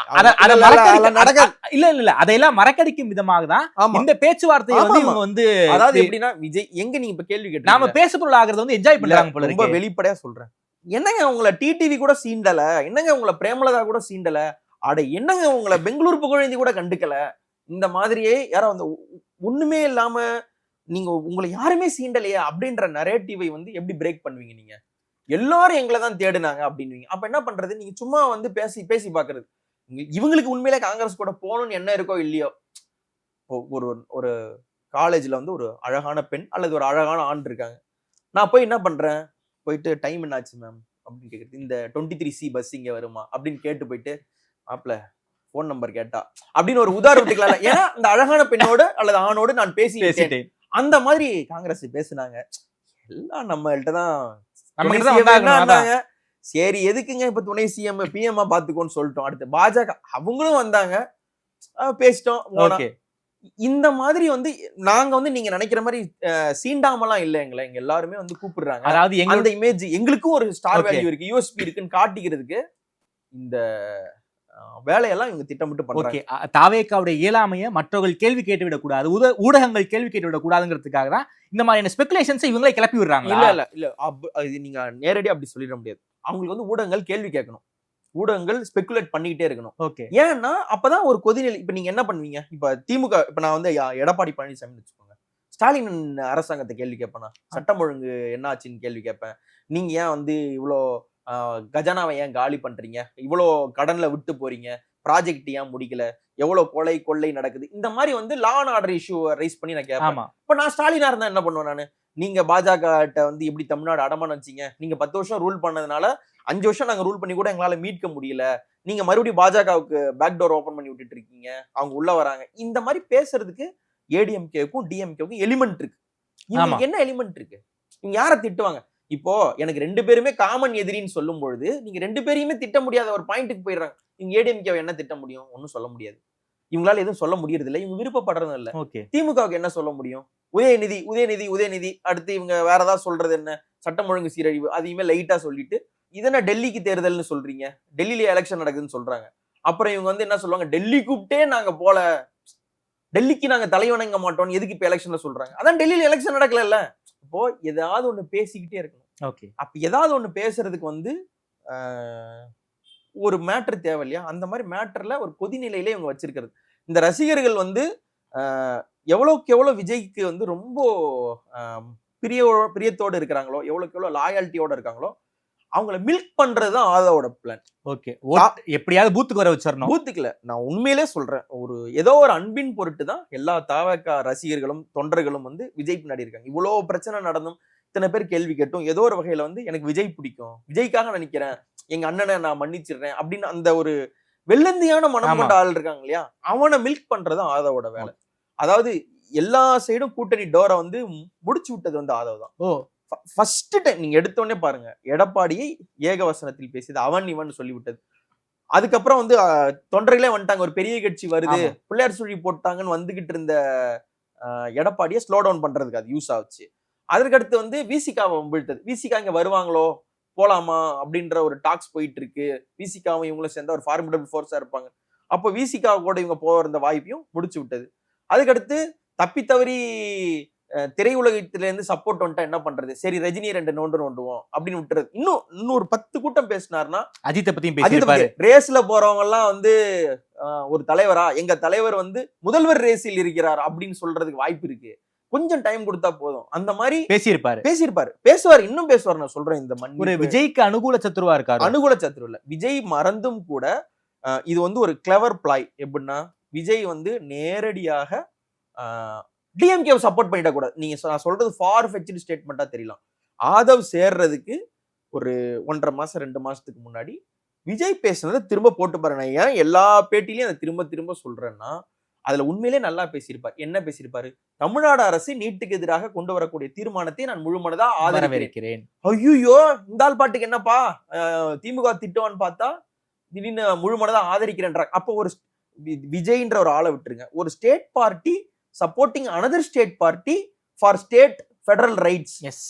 அத மறக்கடிக்க நடக்காது. இல்ல அதையெல்லாம் மறக்கடிக்கும் விதமாக தான் ஆமா. இந்த பேச்சுவார்த்தையை வந்து ஆமா. இவங்க வந்து அதாவது எப்படின்னா விஜய் எங்க நீங்க இப்ப கேள்வி நாம கேட்டீங்க, பேசுபொருள் ஆகிறத வந்து என்ஜாய் பண்றாங்க போல ரொம்ப இருக்கு. வெளிப்படையா சொல்றேன். என்னங்க உங்களை டிடிவி கூட சீண்டல, என்னங்க உங்களை பிரேமலதா கூட சீண்டல, அட என்னங்க உங்களை பெங்களூர் புகழேந்தி கூட கண்டுக்கல, இந்த மாதிரியே யாரோ வந்து ஒண்ணுமே இல்லாம நீங்க உங்களை யாருமே சீண்டலையா அப்படின்ற நரேட்டிவை வந்து எப்படி பிரேக் பண்ணுவீங்க நீங்க? எல்லாரும் எங்களை தான் தேடுனாங்க அப்படின்வீங்க. அப்ப என்ன பண்றது? நீங்க சும்மா வந்து பேசி பேசி பாக்குறது. இவங்களுக்கு உண்மையிலே காங்கிரஸ் கூட போகணும்னு என்ன இருக்கோ இல்லையோ, ஒரு ஒரு காலேஜ்ல வந்து ஒரு அழகான பெண் அல்லது ஒரு அழகான ஆண் இருக்காங்க. நான் போய் என்ன பண்றேன், போயிட்டு டைம் என்னாச்சு மேம் அப்படின்னு கேக்குறது, இந்த 23C பஸ் இங்க வருமா அப்படின்னு கேட்டு போயிட்டு மாப்பிள்ள போன் நம்பர் கேட்டா அப்படின்னு ஒரு உதாரணத்துக்கு, ஏன்னா இந்த அழகான பெண்ணோடு அல்லது ஆணோடு நான் பேசிட்டேன். அந்த மாதிரி காங்கிரஸ் பேசுனாங்க. எல்லாம் நம்மள்ட்ட தான். சரி எதுக்குங்க இப்ப துணை சிஎம் பிஎம்ஆ பாத்துக்கோன்னு சொல்லிட்டோம். அடுத்து பாஜக அவங்களும் வந்தாங்க, பேசிட்டோம். இந்த மாதிரி வந்து நாங்க வந்து நீங்க நினைக்கிற மாதிரி சீண்டாமலாம் இல்ல, எங்களை எங்க எல்லாருமே வந்து கூப்பிடுறாங்க. அதாவது அந்த இமேஜ் எங்களுக்கும் ஒரு ஸ்டார் வேல்யூ இருக்கு, யூஎஸ்பி இருக்குன்னு காட்டிக்கிறதுக்கு இந்த வேலையெல்லாம் இவங்க திட்டமிட்டு பண்றாங்க. தாவேக்காவுடைய இயலாமையை மற்றவர்கள் கேள்வி கேட்டு விடக்கூடாது, ஊடகங்கள் கேள்வி கேட்டு விடக்கூடாதுங்கிறதுக்காக தான் இந்த மாதிரியான ஸ்பெகுலேஷன்ஸ் இவங்களே கிளப்பி விடுறாங்க. இல்ல நீங்க நேரடியா அப்படி சொல்லிட முடியாது. அவங்களுக்கு வந்து ஊடகங்கள் கேள்வி கேட்கணும், ஊடகங்கள் ஸ்பெகுலேட் பண்ணிக்கிட்டே இருக்கணும். ஓகே, ஏன்னா அப்பதான் ஒரு கொதிநிலை. இப்ப நீங்க என்ன பண்ணுவீங்க? இப்ப திமுக, இப்ப நான் வந்து எடப்பாடி பழனிசாமி வச்சுக்கோங்க, ஸ்டாலின் அரசாங்கத்தை கேள்வி கேட்பேனா, சட்டம் ஒழுங்கு என்ன ஆச்சுன்னு கேள்வி கேட்பேன். நீங்க ஏன் வந்து இவ்வளோ கஜானாவை ஏன் காலி பண்றீங்க, இவ்வளோ கடன்ல விட்டு போறீங்க, ப்ராஜெக்ட் ஏன் முடிக்கல, எவ்வளவு கொலை கொள்ளை நடக்குது, இந்த மாதிரி வந்து law and order issue rice பண்ணி நான் கேட்பேன். இப்ப நான் ஸ்டாலினா இருந்தா என்ன பண்ணுவேன் நானு? நீங்க பாஜக வந்து எப்படி தமிழ்நாடு அடமானம் வச்சீங்க, நீங்க 10 வருஷம் ரூல் பண்ணதுனால 5 வருஷம் நாங்க ரூல் பண்ணி கூட எங்களால மீட்க முடியல, நீங்க மறுபடியும் பாஜகவுக்கு பேக் டோர் ஓபன் பண்ணி விட்டுட்டு இருக்கீங்க, அவங்க உள்ள வராங்க. இந்த மாதிரி பேசுறதுக்கு ஏடிஎம்கேவுக்கும் டிஎம்கேவுக்கும் எலிமெண்ட் இருக்கு. இவங்களுக்கு என்ன எலிமெண்ட் இருக்கு? இவங்க யாரை திட்டுவாங்க? இப்போ எனக்கு 2 பேருமே காமன் எதிரின்னு சொல்லும் பொழுது நீங்க 2 பேரையுமே திட்ட முடியாத ஒரு பாயிண்ட்டுக்கு போயிடுறாங்க. இவங்க ஏடிஎம்கேவை என்ன திட்ட முடியும்? ஒன்னும் சொல்ல முடியாது. இவங்களால எதுவும் சொல்ல முடியறது இல்லை, இவங்க விருப்பப்படுறதும் இல்லை. திமுகவுக்கு என்ன சொல்ல முடியும்? உதயநிதி அடுத்து இவங்க வேற ஏதாவது சொல்றது என்ன, சட்டம் ஒழுங்கு சீரழிவு, அதையுமே லைட்டா சொல்லிட்டு இதென்ன டெல்லிக்கு தேர்தல்னு சொல்றீங்க, டெல்லியில எலெக்ஷன் நடக்குதுன்னு சொல்றாங்க. அப்புறம் இவங்க வந்து என்ன சொல்லுவாங்க, டெல்லி கூப்பிட்டே நாங்க போல, டெல்லிக்கு நாங்க தலைவணங்க மாட்டோம், எதுக்கு இப்ப எலெக்ஷன்ல சொல்றாங்க? அதான் டெல்லியில எலெக்ஷன் நடக்கல. இப்போ ஏதாவது ஒண்ணு பேசிக்கிட்டே இருக்கணும். அப்ப ஏதாவது ஒண்ணு பேசுறதுக்கு வந்து ஒரு மேட்டர் தேவை இல்லையா? அந்த மாதிரி மேட்டர்ல ஒரு கொதிநிலையில இவங்க வச்சிருக்கிறது. இந்த ரசிகர்கள் வந்து எவ்வளவுக்கு எவ்வளவு விஜய்க்கு வந்து ரொம்ப பிரியத்தோடு இருக்கிறாங்களோ, எவ்வளவுக்கு எவ்வளவு லாயாலிட்டியோட இருக்காங்களோ, அவங்கள மில்க் பண்றதுதான் ஆதவோட பிளான். ஓகே, எப்படியாவது பூத்துக்கு வர வச்சிடணும். பூத்துக்குல நான் உண்மையிலே சொல்றேன், ஏதோ ஒரு அன்பின் பொருட்டு தான் எல்லா தாவக ரசிகர்களும் தொண்டர்களும் வந்து விஜய் பின்னாடி இருக்காங்க. இவ்வளவு பிரச்சனை நடந்தும் இத்தனை பேர் கேள்வி கேட்டும் ஏதோ ஒரு வகையில வந்து எனக்கு விஜய் பிடிக்கும், விஜய்க்காக நினைக்கிறேன், எங்க அண்ணனை நான் மன்னிச்சிடுறேன் அப்படின்னு அந்த ஒரு வெள்ளந்தியான மனம் கொண்ட ஆள் இருக்காங்க இல்லையா, அவனை மில்க் பண்றதுதான் ஆதவோட வேலை. அதாவது எல்லா சைடும் கூட்டணி டோரை வந்து முடிச்சு விட்டது வந்து ஆதவ் தான். ஃபர்ஸ்ட் டைம் நீங்க எடுத்தோடனே பாருங்க, எடப்பாடியை ஏகவசனத்தில் பேசியது அவன் இவன் சொல்லி விட்டது. அதுக்கப்புறம் வந்து தொண்டர்களே வந்துட்டாங்க, ஒரு பெரிய கட்சி வருது, பிள்ளையார் சுழி போட்டாங்கன்னு வந்துகிட்டு இருந்த எடப்பாடியை ஸ்லோ டவுன் பண்றதுக்கு அது யூஸ் ஆச்சு. அதற்கடுத்து வந்து விசிகாவை வீழ்த்தது. விசிகா இங்க வருவாங்களோ போலாமா அப்படின்ற ஒரு டாக்ஸ் போயிட்டு இருக்கு, விசிகாவும் இவங்களும் சேர்ந்தா ஒரு ஃபார்மிடபிள் ஃபோர்ஸா இருப்பாங்க. அப்போ விசிகா கூட இவங்க போற இந்த வாய்ப்பையும் முடிச்சு விட்டது. அதுக்கடுத்து தப்பி தவறி திரையுலகத்துல இருந்து சப்போர்ட் வந்துட்டா என்ன பண்றது, சரி ரஜினி 2 நோண்டுவோம் அப்படின்னு விட்டுறது. இன்னும் ஒரு 10 கூட்டம் பேசினார்னா அஜித்தை பத்தியும் பேசியிருப்பாரு. ரேஸ்ல போறவங்க எல்லாம் வந்து ஒரு தலைவரா, எங்க தலைவர் வந்து முதல்வர் ரேஸில் இருக்கிறார் அப்படின்னு சொல்றதுக்கு வாய்ப்பு இருக்கு. கொஞ்சம் டைம் கொடுத்தா போதும். அந்த மாதிரி பேசுவார், இன்னும் பேசுவார். நான் சொல்றேன், இந்த ஒரு விஜய்க்கு அனுகூல சத்ருவா இருக்காரு. அனுகூல சத்ரு இல்ல, விஜய் மறந்தும் கூட இது வந்து ஒரு கிளவர் பிளாய். எப்படின்னா விஜய் வந்து நேரடியாக டிஎம்கே சப்போர்ட் பண்ணிட கூடாது. நீங்க நான் சொல்றது ஃபார் ஃபெட்ச்டு ஸ்டேட்மெண்டா தெரியலாம். ஆதவ் சேர்றதுக்கு ஒரு 1.5 மாசம் 2 மாசத்துக்கு முன்னாடி விஜய் பேசுனதை திரும்ப போட்டு பாருங்க. நான் ஏன் எல்லா பேட்டிலையும் அதை திரும்ப சொல்றேன்னா, அதுல உண்மையிலே நல்லா பேசியிருப்பார். என்ன பேசியிருப்பாரு? தமிழ்நாடு அரசு நீட்டுக்கு எதிராக கொண்டு வரக்கூடிய தீர்மானத்தை நான் முழுமனதா ஆதரிக்கிறேன். ஐயோ இந்த ஆள் பாட்டுக்கு என்னப்பா திமுக திட்டம்னு பார்த்தா திடீர்னு முழுமனதா ஆதரிக்கிறேன்றாங்க. அப்போ ஒரு விஜய்ன்ற ஒரு ஆளை விட்டுருங்க, ஒரு state party supporting another state party for state federal rights.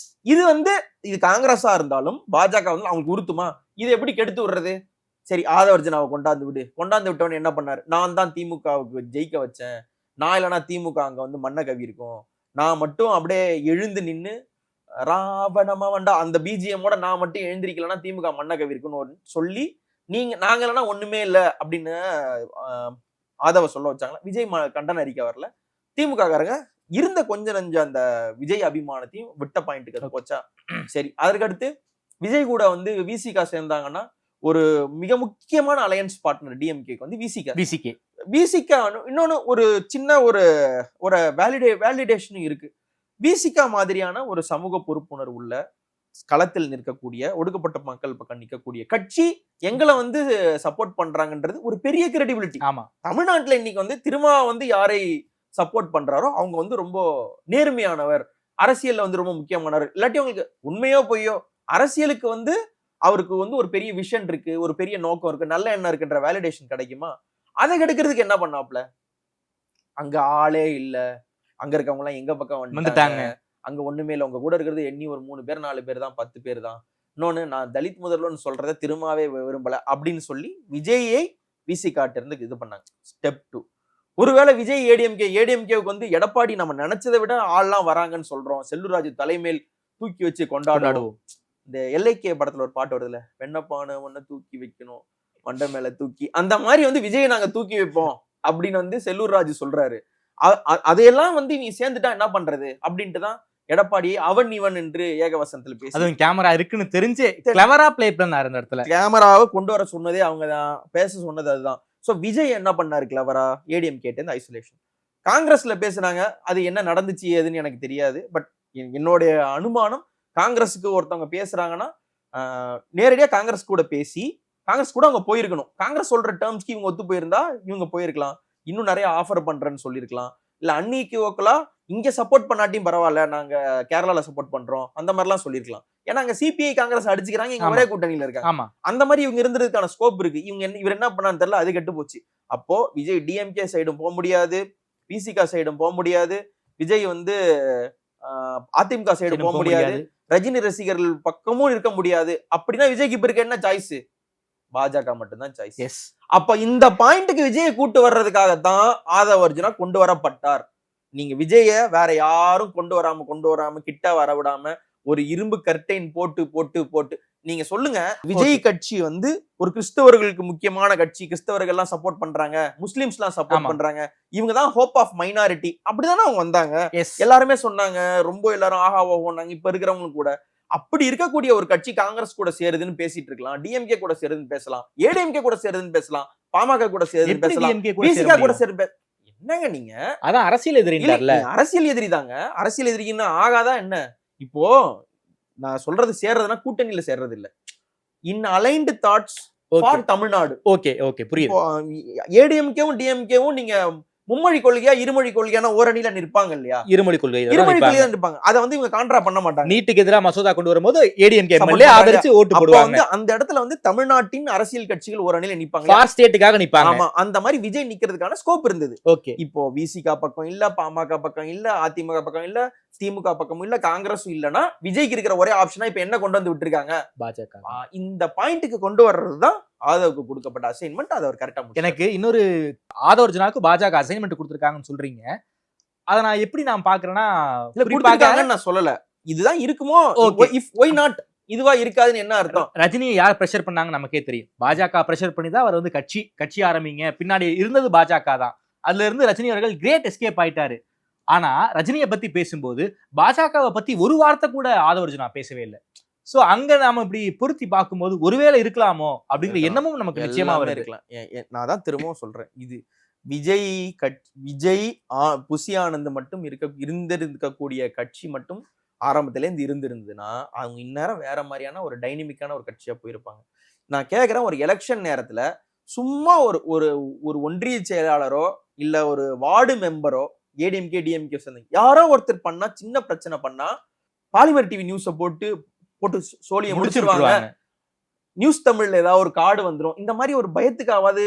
இது வந்து இது காங்கிரஸா இருந்தாலும் பாஜக வந்து அவங்களுக்கு உறுத்துமா? இதை எப்படி கெடுத்து விடுறது? சரி, ஆதவர்ஜனாவை கொண்டாந்து விட்டவன் என்ன பண்ணாரு? நான் தான் திமுகவுக்கு ஜெயிக்க வச்சேன், நான் இல்லைன்னா திமுக அங்க வந்து மண்ண கவி இருக்கும், நான் மட்டும் அப்படியே எழுந்து நின்னு ராவணமா வண்டா அந்த பிஜிஎம்மோட நான் மட்டும் எழுந்திருக்கலன்னா திமுக மண்ண கவி இருக்குன்னு சொல்லி நாங்க இல்லைன்னா ஒண்ணுமே இல்லை அப்படின்னு ஆதவ சொல்ல வச்சாங்களா? விஜய் கண்டன அறிக்கை வரல. திமுக காரங்க இருந்த கொஞ்ச நஞ்ச அந்த விஜய் அபிமானத்தையும் விட்ட பாயிண்ட்டுக்கு அது போச்சா? சரி, அதற்கடுத்து விஜய் கூட வந்து விசிகா சேர்ந்தாங்கன்னா ஒரு மிக முக்கியமான அலையன்ஸ் பார்ட்னர் டிஎம்கேக்கு வந்து விசிகா. இன்னொன்னு ஒரு சின்ன ஒரு வேலிடேஷனும் இருக்கு. விசிகா மாதிரியான ஒரு சமூக பொறுப்புணர்வு உள்ள களத்தில் நிற்கக்கூடிய ஒடுக்கப்பட்ட மக்கள் பக்கம் நிற்கக்கூடிய கட்சி எங்களை வந்து சப்போர்ட் பண்றாங்கன்றது ஒரு பெரிய கிரெடிபிலிட்டி. ஆமா, தமிழ்நாட்டுல இன்னைக்கு வந்து திருமா வந்து யாரை சப்போர்ட் பண்றாரோ அவங்க வந்து ரொம்ப நேர்மையானவர், அரசியல்ல வந்து ரொம்ப முக்கியமானவர். இல்லாட்டி அவங்களுக்கு உண்மையோ பொய்யோ அரசியலுக்கு வந்து அவருக்கு வந்து ஒரு பெரிய விஷன் இருக்கு, ஒரு பெரிய நோக்கம் இருக்கு, நல்ல எண்ணம் இருக்குன்ற வேலிடேஷன் கிடைக்குமா? அதை கெடுக்கிறதுக்கு என்ன பண்ணாப்ல? அங்க ஆளே இல்ல, அங்க இருக்கவங்க எல்லாம் எங்க பக்கம் வந்துட்டாங்க, அங்க ஒண்ணுமே இல்லை, உங்க கூட இருக்கிறது எண்ணி ஒரு 3 பேர் 4 பேர் தான், 10 பேர் தான். இன்னொன்னு, நான் தலித் முதல்வர்னு சொல்றத திரும்பவே விரும்பல அப்படின்னு சொல்லி விஜயை விசிகாட்ட இருந்து இது பண்ணாங்க. ஸ்டெப் 2, ஒருவேளை விஜய் ஏடிஎம்கேவுக்கு வந்து எடப்பாடி நம்ம நினைச்சதை விட ஆள்லாம் வராங்கன்னு சொல்றோம், செல்லூர் ராஜு தலைமையில் தூக்கி வச்சு கொண்டாடுவோம். இந்த எல்ஐகே படத்துல ஒரு பாட்டு வருதுல, வெண்ணப்பான ஒன்ன தூக்கி வைக்கணும் மண்டை மேல தூக்கி, அந்த மாதிரி வந்து விஜயை நாங்க தூக்கி வைப்போம் அப்படின்னு வந்து செல்லூர் ராஜு சொல்றாரு. அதையெல்லாம் வந்து நீ சேர்ந்துட்டா என்ன பண்றது அப்படின்ட்டுதான் எடப்பாடியை அவன் இவன் என்று ஏகவசனத்துல பேசி, அதுவும் கேமரா இருக்குன்னு தெரிஞ்சு கிளவரா பிளே பண்ணாரு. இந்த இடத்துல கேமராவை கொண்டு வர சொன்னதே அவங்கதான், பேச சொன்னது அதுதான். சோ விஜய் என்ன பண்ணாரு கிளவரா? ஏடிஎம்கே ஐசோலேஷன். காங்கிரஸ்ல பேசுனாங்க, அது என்ன நடந்துச்சு ஏதுன்னு எனக்கு தெரியாது. பட் என்னுடைய அனுமானம், காங்கிரஸுக்கு ஒருத்தவங்க பேசுறாங்கன்னா நேரடியா காங்கிரஸ் கூட பேசி காங்கிரஸ் கூட அவங்க போயிருக்கணும். காங்கிரஸ் சொல்ற டேர்ம்ஸ்க்கு இவங்க ஒத்து போயிருந்தா இவங்க போயிருக்கலாம், இன்னும் நிறைய ஆஃபர் பண்றேன்னு சொல்லியிருக்கலாம். இல்ல அன்இக்யூவலா இங்க சப்போர்ட் பண்ணாட்டியும் பரவாயில்ல, நாங்க கேரளால சப்போர்ட் பண்றோம் அந்த மாதிரிலாம் சொல்லியிருக்கலாம். ஏன்னா அங்க சிபிஐ காங்கிரஸ் அடிச்சுக்கிறாங்க, இங்க ஒரே கூட்டணியில இருக்காங்க. அந்த மாதிரி இவங்க இருந்ததுக்கான ஸ்கோப் இருக்கு. இவர் என்ன பண்ணான்னு தெரியல, அது கெட்டு போச்சு. அப்போ விஜய் டிஎம்கே சைடும் போக முடியாது, பிசிகா சைடும் போக முடியாது, விஜய் வந்து அதிமுக சைடு போக முடியாது, ரஜினி ரசிகர்கள் பக்கமும் இருக்க முடியாது. அப்படின்னா விஜய்க்கு இப்ப இருக்க என்ன சாய்ஸ்? பாஜக மட்டும்தான் சாய்ஸ். அப்ப இந்த பாயிண்ட்டுக்கு விஜயை கூட்டு வர்றதுக்காகத்தான் ஆதவர்ஜுனா கொண்டு வரப்பட்டார். நீங்க விஜய வேற யாரும் கொண்டு வராம கிட்ட வர விடாம ஒரு இரும்பு கர்டைன் போட்டு நீங்க சொல்லுங்க, விஜய் கட்சி வந்து ஒரு கிறிஸ்தவர்களுக்கு முக்கியமான கட்சி, கிறிஸ்தவர்கள் எல்லாம் சப்போர்ட் பண்றாங்க, முஸ்லிம்ஸ் எல்லாம் சப்போர்ட் பண்றாங்க, இவங்க தான் ஹோப் ஆஃப் மைனாரிட்டி அப்படிதானே அவங்க வந்தாங்க. எல்லாருமே சொன்னாங்க, ரொம்ப எல்லாரும் ஆஹா ஓஹோன்னாங்க. இப்ப இருக்கிறவங்க கூட அப்படி இருக்கக்கூடிய ஒரு கட்சி காங்கிரஸ் கூட சேருதுன்னு பேசிட்டு இருக்கலாம், டிஎம்கே கூட சேருதுன்னு பேசலாம், ஏடிஎம்கே கூட சேருதுன்னு பேசலாம், பாமக கூட சேருதுன்னு பேசலாம், பிசிகா கூட சேரு. என்னங்க நீங்க? அதான் அரசியல் எதிரி. அரசியல் எதிரி தாங்க. அரசியல் எதிரின்னு ஆகாதா என்ன? இப்போ நான் சொல்றது சேர்றதுன்னா கூட்டணியில சேர்றது இல்ல, in aligned thoughts for Tamil Nadu. Okay புரியுது. ஏடிஎம்கேவும் டிஎம்கேவும் நீங்க மும்மொழி கொள்கையா இருமொழி கொள்கையான ஓரணியில நிற்பாங்க இல்லையா? இருமொழி கொள்கை நிற்பாங்க. அதை வந்து இவங்க கான்ட்ரா பண்ண மாட்டாங்க. நீட்டுக்கு எதிராக மசோதா கொண்டு வரும்போது ஏடிஎம்கே எம்எல்ஏ ஆதரிச்சு ஓட்டு போடுவாங்க. அந்த இடத்துல வந்து தமிழ்நாட்டின் அரசியல் கட்சிகள் ஓரணியில நிற்பாங்க, ஃபார் ஸ்டேட்டுக்காக நிற்பாங்க. ஆமா, அந்த மாதிரி விஜய் நிக்கிறதுக்கான ஸ்கோப் இருந்தது. இப்போ விசிகா பக்கம் இல்ல, பாமக பக்கம் இல்ல, அதிமுக பக்கம் இல்ல, திமுக பக்கமும் இல்ல, காங்கிரஸும் இல்லனா விஜய்க்கு இருக்கிற ஒரே ஆப்ஷனா இப்ப என்ன கொண்டு வந்து விட்டுருக்காங்க? பாஜக. இந்த பாயிண்ட்க்கு கொண்டு வர்றதுதான் ஆதவுக்கு கொடுக்கப்பட்ட அசைன்மெண்ட். அது அவர் கரெக்டா. எனக்கு இன்னொரு ஆதவர்ஜுனாக்கு பாஜக அசைன்மெண்ட் கொடுத்திருக்காங்கன்னு சொல்றீங்க, அத நான் எப்படி நான் பாக்குறேன்னா, கொடுத்திருக்காங்கன்னு நான் சொல்லல, இதுதான் இருக்குமோ, இஃப் ஒய் நாட் இதுவா இருக்காதுன்னு என்ன அர்த்தம்? ரஜினியை யார் பிரஷர் பண்ணாங்க நமக்கே தெரியும். பாஜக பிரஷர் பண்ணி தான் அவர் வந்து கட்சி ஆரம்பிங்க, பின்னாடி இருந்தது பாஜக தான். அதுல இருந்து ரஜினி அவர்கள் கிரேட் எஸ்கேப் ஆயிட்டாரு. ஆனா ரஜினியை பத்தி பேசும்போது பாஜகவை பத்தி ஒரு வார்த்தை கூட ஆதவர்ஜுனா பேசவே இல்லை. சோ அங்க நாம இப்படி பொருத்தி பார்க்கும்போது ஒருவேளை இருக்கலாமோ அப்படிங்கிற எண்ணமும் நமக்கு நிச்சயமா இருக்கலாம். நான் தான் திரும்பவும் சொல்றேன், இது விஜய் புசி ஆனந்த் மட்டும் இருந்திருக்கக்கூடிய கட்சி மட்டும் ஆரம்பத்துல இருந்து இருந்திருந்ததுன்னா அவங்க இந்நேரம் வேற மாதிரியான ஒரு டைனமிக்கான ஒரு கட்சியா போயிருப்பாங்க. நான் கேட்கிறேன், ஒரு எலெக்ஷன் நேரத்துல சும்மா ஒரு ஒன்றிய செயலாளரோ இல்ல ஒரு வார்டு மெம்பரோ ஏடிஎம்கே டிஎம்கே யாரோ ஒருத்தர் பண்ணா, சின்ன பிரச்சனை பண்ணா பாலிமர் டிவி நியூஸ போட்டு சோழியை முடிச்சிருவாங்க, நியூஸ் தமிழ்ல ஏதாவது ஒரு கார்டு வந்துரும், இந்த மாதிரி ஒரு பயத்துக்காவது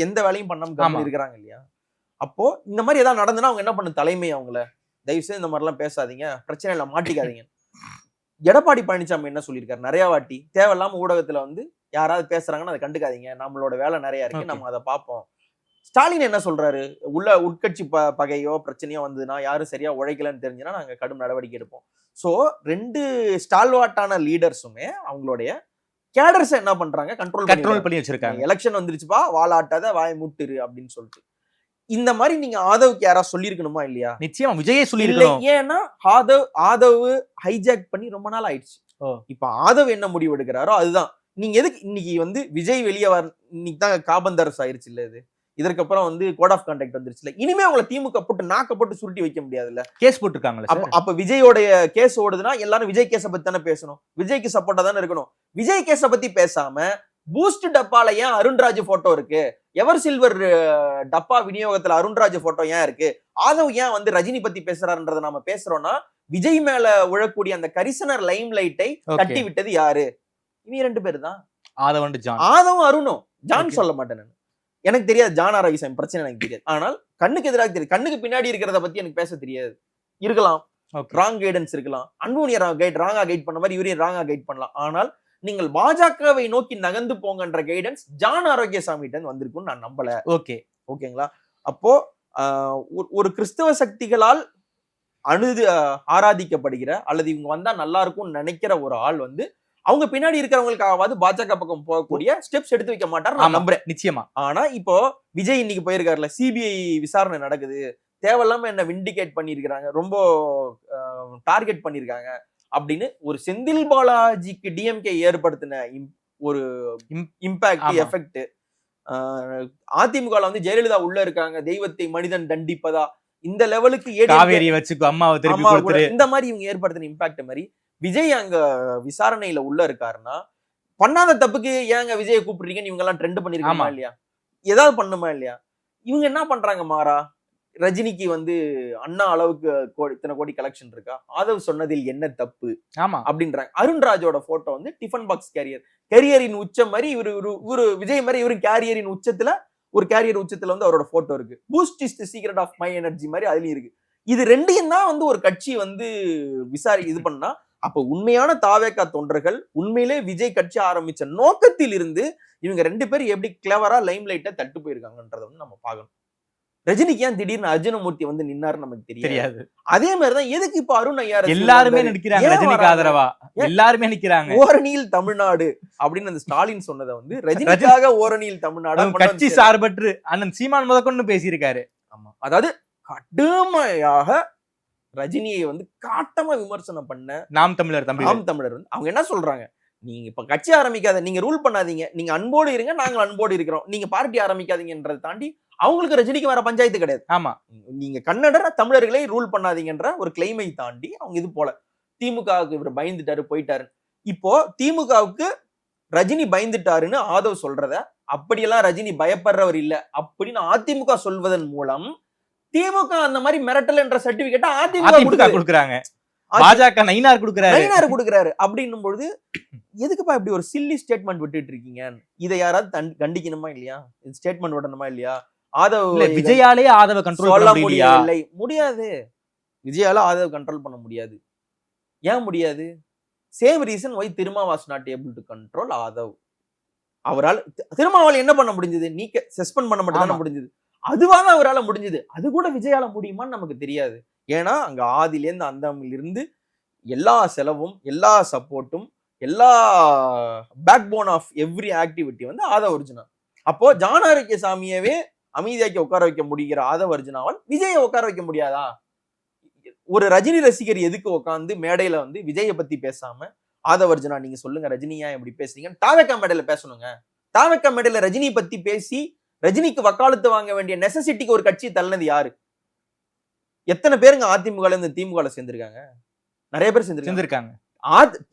எந்த வேலையும் பண்ணாம இருக்கிறாங்க இல்லையா? அப்போ இந்த மாதிரி ஏதாவது நடந்துன்னா அவங்க என்ன பண்ண, தலைமை அவங்கள தயவு செய்து இந்த மாதிரி எல்லாம் பேசாதீங்க, பிரச்சனை இல்ல மாட்டிக்காதீங்க. எடப்பாடி பழனிசாமி என்ன சொல்லியிருக்காரு நிறைய வாட்டி, தேவையில்லாம ஊடகத்துல வந்து யாராவது பேசுறாங்கன்னா அதை கண்டுக்காதீங்க, நம்மளோட வேலை நிறைய இருக்கு, நம்ம அதை பார்ப்போம். ஸ்டாலின் என்ன சொல்றாரு, உள்ள உட்கட்சி பகையோ பிரச்சனையோ வந்ததுன்னா, யாரும் சரியா உழைக்கலன்னு தெரிஞ்சுன்னா நாங்க கடும் நடவடிக்கை எடுப்போம். சோ 2 ஸ்டால்வாட்டான லீடர்ஸுமே அவங்களுடைய கேடர்ஸ் என்ன பண்றாங்க, கண்ட்ரோல் பண்ணி வச்சிருக்காங்க. எலெக்ஷன் வந்துருச்சுப்பா, வாலாட்டாத வாய் முட்டுரு அப்படின்னு சொல்லிட்டு. இந்த மாதிரி நீங்க ஆதவுக்கு யாராவது சொல்லியிருக்கணுமா இல்லையா? நிச்சயமா விஜயே சொல்லியிருக்கணும். ஏன்னா ஆதவ் ஹைஜாக் பண்ணி ரொம்ப நாள் ஆயிடுச்சு. இப்ப ஆதவ் என்ன முடிவு எடுக்கிறாரோ அதுதான். நீங்க எதுக்கு இன்னைக்கு வந்து விஜய் வெளியே இன்னைக்கு தான் காபந்தரஸ் ஆயிருச்சு இல்ல, இது இதற்கப்புறம் வந்து கோட் ஆஃப் கான்டாக்ட் வந்துருச்சுல, இனிமே உங்களை திமுக போட்டு நாக்க போட்டு சுருட்டி வைக்க முடியாதுல்ல. கேஸ் போட்டுருக்காங்களா? அப்ப விஜயோடைய கேஸ் ஓடுதுன்னா எல்லாரும் விஜய் கேஸ பத்தி தானே பேசணும், விஜய்க்கு சப்போர்ட்டா தானே இருக்கணும். விஜய் கேஸ பத்தி பேசாம பூஸ்ட் டப்பால ஏன் அருண்ராஜ் போட்டோ இருக்கு, எவர் சில்வர் டப்பா விநியோகத்துல அருண்ராஜ் போட்டோ ஏன் இருக்கு, ஆதவ் ஏன் வந்து ரஜினி பத்தி பேசுறாருன்றத நாம பேசுறோம்னா, விஜய் மேல விழக்கூடிய அந்த கரிசனர் லைம் லைட்டை தட்டி விட்டது யாரு? இவங்க 2 பேர் தான், ஆதவும் அருணும். ஜான் சொல்ல மாட்டேன் நான், எனக்கு தெரியாது ஜான் ஆரோக்கியம் பிரச்சனை எனக்கு தெரியாது. ஆனால் கண்ணுக்கு எதிராக தெரியும், கண்ணுக்கு பின்னாடி இருக்கிறத பத்தி எனக்கு பேச தெரியாது. இருக்கலாம் ராங் கைடன்ஸ் இருக்கலாம், அன்புனியா ராங்கா கைட் பண்ண மாதிரி இவரையும் ராங்கா கைட் பண்ணலாம். ஆனால் நீங்கள் பாஜகவை நோக்கி நகர்ந்து போங்கன்ற கைடன்ஸ் ஜான் ஆரோக்கியசாமிகிட்ட வந்திருக்குன்னு நான் நம்பல. ஓகேங்களா? அப்போ ஒரு கிறிஸ்தவ சக்திகளால் ஆராதிக்கப்படுகிற அல்லது இவங்க வந்தா நல்லா இருக்கும்னு நினைக்கிற ஒரு ஆள் வந்து அவங்க பின்னாடி இருக்கிறவங்களுக்காவது பாஜக பக்கம் போகக்கூடிய ஸ்டெப்ஸ் எடுத்து வைக்க மாட்டார் நான் நம்புறேன். நிச்சயமா. ஆனா இப்போ விஜய் இன்னைக்கு போயிருக்காருல, சிபிஐ விசாரணை நடக்குது, தேவையில்லாம என்ன விண்டிகேட் பண்ணிருக்காங்க, ரொம்ப டார்கெட் பண்ணிருக்காங்க அப்படின்னு ஒரு செந்தில் பாலாஜிக்கு டிஎம்கே ஏற்படுத்தின ஒரு இம்பாக்ட் எஃபெக்ட், அதிமுக வந்து ஜெயலலிதா உள்ள இருக்காங்க, தெய்வத்தை மனிதன் தண்டிப்பதா, இந்த லெவலுக்கு இந்த மாதிரி இவங்க ஏற்படுத்தின இம்பாக்ட் மாதிரி விஜய் அங்க விசாரணையில உள்ள இருக்காருன்னா, பண்ணாத தப்புக்கு ஏங்க விஜயை கூப்பிடுறீங்கன்னு இவங்க எல்லாம் ட்ரெண்ட் பண்ணிருக்காமா இல்லையா? ஏதாவது பண்ணுமா இல்லையா? இவங்க என்ன பண்றாங்க மாறா, ரஜினிக்கு வந்து அண்ணா அளவுக்கு இத்தனை கோடி கலெக்ஷன் இருக்கா, ஆதவ் சொன்னதில் என்ன தப்பு அப்படின்றாங்க. அருண்ராஜோட போட்டோ வந்து டிஃபன் பாக்ஸ் கேரியரின் உச்சம் மாதிரி இவரு விஜய் மாதிரி இவரு கேரியரின் உச்சத்துல ஒரு கேரியர் உச்சத்துல வந்து அவரோட போட்டோ இருக்கு. Boost is the secret of my energy மாதிரி அதுலயும் இருக்கு. இது ரெண்டையும் தான் வந்து ஒரு கட்சி வந்து இது பண்ணா, அப்ப உண்மையான தாவேகா தொண்டர்கள் உண்மையிலே விஜய் கட்சி ஆரம்பிச்ச நோக்கத்தில் இருந்து இவங்க 2 பேரும் எப்படி கிளவரா லைம் லைட்டை தட்டு போயிருக்காங்கன்றத வந்து நம்ம பார்க்கணும். ரஜினிக்கு ஏன் திடீர்னு அர்ஜுனமூர்த்தி வந்து நின்னாரு நமக்கு தெரியாது. அதே மாதிரிதான் எதுக்கு இப்ப அருண் ஐயா எல்லாருமே நிக்கிறாங்க, ரஜினிக்கு ஆதரவா எல்லாருமே நிக்கிறாங்க. ஓரணியில் தமிழ்நாடு அப்படின்னு அந்த ஸ்டாலின் சொன்னதை வந்து ரஜினிக்காக ஓரணியில் தமிழ்நாடு கட்சி சார்பற்று அண்ணன் சீமான் முதற்கொண்டு பேசியிருக்காரு. ஆமா, அதாவது கடுமையாக ரஜினியை வந்து காட்டமா விமர்சனம் பண்ண நாம் தமிழர் வந்து அவங்க என்ன சொல்றாங்க, நீங்க இப்ப கட்சி ஆரம்பிக்காத, நீங்க ரூல் பண்ணாதீங்க, நீங்க அன்போடு இருங்க, நாங்கள் அன்போடு இருக்கிறோம், நீங்க பார்ட்டி ஆரம்பிக்காதீங்கன்றதை தாண்டி அவங்களுக்கு ரஜினிக்கு வேற பஞ்சாயத்து கிடையாது. ஆமா, நீங்க கன்னட தமிழர்களை ரூல் பண்ணாதீங்கன்ற ஒரு கிளைமை தாண்டி அவங்க இது போல திமுகவுக்கு இவர் பயந்துட்டாரு போயிட்டாரு. இப்போ திமுகவுக்கு ரஜினி பயந்துட்டாருன்னு ஆதவ் சொல்றத, அப்படியெல்லாம் ரஜினி பயப்படுறவர் இல்ல அப்படின்னு அதிமுக சொல்வதன் மூலம் திமுக அந்த மாதிரி மிரட்டல் என்ற சர்டிபிகேட் அதிமுக கொடுக்குறாங்க, பாஜக நயினார் கொடுக்குறாரு. அப்படின்னும் பொழுது எதுக்குப்பா இப்படி ஒரு சில்லி ஸ்டேட்மெண்ட் விட்டுட்டு இருக்கீங்க? இதை யாராவது கண்டிக்கணுமா இல்லையா? ஸ்டேட்மெண்ட் விடணுமா இல்லையா? ஆதவ் விஜயாலே ஆதவ கண்ட்ரோல் பண்ண முடியாது. விஜயால ஆதவ கண்ட்ரோல் பண்ண முடியாது. ஏன் முடியாது? Same reason why Thiruma's not able to control Aadhav. அவரால் திருமாவால் என்ன பண்ண முடிஞ்சது? நீக்க சஸ்பெண்ட் பண்ண மட்டும் தானே முடிஞ்சது. அதுவாக அவரால் முடிஞ்சது. அது கூட விஜயால முடியுமான்னு நமக்கு தெரியாது. ஏன்னா அங்க ஆதிலேருந்து அந்தமிலிருந்து எல்லா செலவும், எல்லா சப்போர்ட்டும், எல்லா backbone of every activity வந்து ஆதவ் அர்ஜுனா. அப்போ ஜான் ஆரோக்கியசாமியவே அமைதியாக்கி உட்கார வைக்க முடிகிற ஆதவ் அர்ஜுனாவால் விஜயை உட்கார வைக்க முடியாதா? ஒரு ரஜினி ரசிகர் எதுக்கு உட்காந்து மேடையில வந்து விஜயை பத்தி பேசாம, ஆதவ் அர்ஜுனா நீங்க சொல்லுங்க ரஜினியா எப்படி பேசுறீங்க, தாவேக்கா மேடையில பேசணுங்க. தாவேக்கா மேடையில ரஜினி பத்தி பேசி ரஜினிக்கு வக்காலத்து வாங்க வேண்டிய நெசசிட்டிக்கு ஒரு கட்சி தள்ளினது யாரு? எத்தனை பேருங்க அதிமுக இருந்து திமுக சேர்ந்திருக்காங்க? நிறைய பேர் சேர்ந்திருக்காங்க.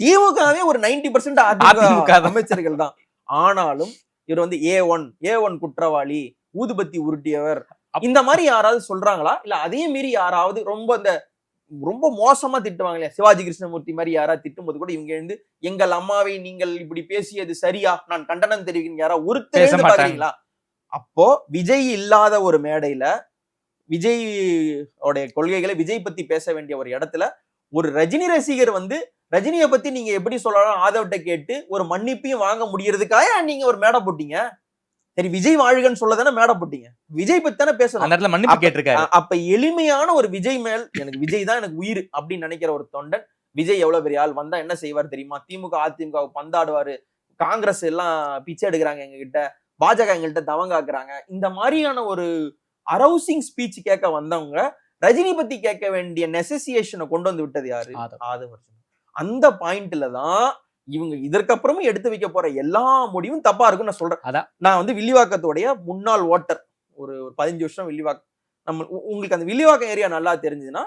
திமுகவே ஒரு 90% அதிமுக அமைச்சர்கள் தான். ஆனாலும் இவர் வந்து A1 குற்றவாளி, ஊதுபத்தி உருட்டியவர், இந்த மாதிரி யாராவது சொல்றாங்களா? இல்ல அதே மீறி யாராவது ரொம்ப மோசமா திட்டுவாங்க இல்லையா? சிவாஜி கிருஷ்ணமூர்த்தி மாதிரி யாராவது திட்டும்போது கூட இவங்க எழுந்து எங்கள் அம்மாவை நீங்கள் இப்படி பேசியது சரியா, நான் கண்டனம் தெரிவிக்கிறேன் யாரா ஒருத்தர் பாக்குறீங்களா? அப்போ விஜய் இல்லாத ஒரு மேடையில விஜய் கொள்கைகளை விஜய் பத்தி பேச வேண்டிய ஒரு இடத்துல ஒரு ரஜினி ரசிகர் வந்து ரஜினியை பத்தி நீங்க எப்படி சொல்லலாம் ஆதவட்ட கேட்டு ஒரு மன்னிப்பையும் வாங்க முடியறதுக்காக நீங்க ஒரு மேடை போட்டீங்க. சரி, விஜய் வாழ்கன்னு சொல்லதானே மேடை போட்டீங்க, விஜய் பத்தி தானே பேசணும். அந்த இடத்துல மன்னிப்பு கேட்டிருக்காரு. அப்ப எளிமையான ஒரு விஜய் மேல் எனக்கு விஜய் தான் எனக்கு உயிர் அப்படின்னு நினைக்கிற ஒரு தொண்டன், விஜய் எவ்வளவு பெரிய ஆள், வந்தா என்ன செய்வார் தெரியுமா, திமுக அதிமுக பந்தாடுவாரு, காங்கிரஸ் எல்லாம் பிச்சை எடுக்கிறாங்க எங்க கிட்ட, பாஜக எங்கள்கிட்ட தவங்காக்குறாங்க, இந்த மாதிரியான ஒரு அரௌசிங் ஸ்பீச் கேட்க வந்தவங்க ரஜினி பத்தி கேட்க வேண்டிய நெசசியேஷனை கொண்டு வந்து விட்டது யாரு? ஆதவர்ஜுனா. அந்த பாயிண்ட்ல தான் இவங்க இதற்கப்புறமும் எடுத்து வைக்க போற எல்லா முடிவும் தப்பா இருக்குன்னு நான் சொல்றேன். நான் வந்து வில்லிவாக்கத்தோடைய முன்னாள் ஓட்டர், ஒரு 15 வருஷம் வில்லிவாக்கம். நம்ம உங்களுக்கு அந்த வில்லிவாக்கம் ஏரியா நல்லா தெரிஞ்சதுன்னா,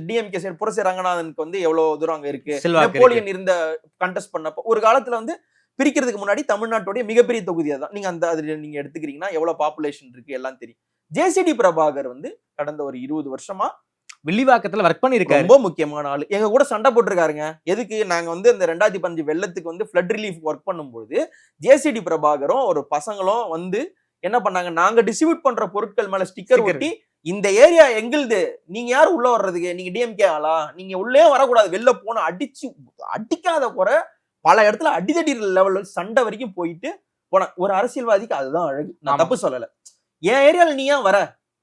டிஎம்கே சைடு புரசை ரங்கநாதனுக்கு வந்து எவ்வளவு தூரம் அங்க இருக்கு, நெப்போலியன் இருந்த கண்டெஸ்ட் பண்ணப்போ ஒரு காலத்துல வந்து பிரிக்கிறதுக்கு முன்னாடி தமிழ்நாட்டுடைய மிகப்பெரிய தொகுதி அதான். நீங்க அந்த அதுல நீங்க எடுத்துக்கிறீங்கன்னா எவ்வளவு பாப்புலேஷன் இருக்கு எல்லாம் தெரியும். ஜேசிடி பிரபாகர் வந்து கடந்த ஒரு 20 வருஷமா வில்லிவாக்கத்துல ஒர்க் பண்ணிருக்காரு. ரொம்ப முக்கியமான ஆளு. எங்க கூட சண்டை போட்டிருக்காருங்க. எதுக்கு? நாங்க வந்து இந்த 2015 வெள்ளத்துக்கு வந்து ஃப்ளட் ரிலீஃப் ஒர்க் பண்ணும்போது ஜேசிடி பிரபாகரும் ஒரு பசங்களும் வந்து என்ன பண்ணாங்க, நாங்க டிஸ்ட்ரிபியூட் பண்ற பொருட்கள் மேல ஸ்டிக்கர் ஒட்டி, இந்த ஏரியா எங்களுது, நீங்க யாரு உள்ள வர்றதுக்கு, நீங்க டிஎம்கே ஆளா, நீங்க உள்ளே வரக்கூடாது, வெளில போன அடிக்காத குறை பல இடத்துல அடிதடி லெவல்ல சண்டை வரைக்கும் போயிட்டு போன ஒரு அரசியல்வாதிக்கு அதுதான் அழகு. நான் தப்பு சொல்லல. என் ஏரியால நீ ஏன் வர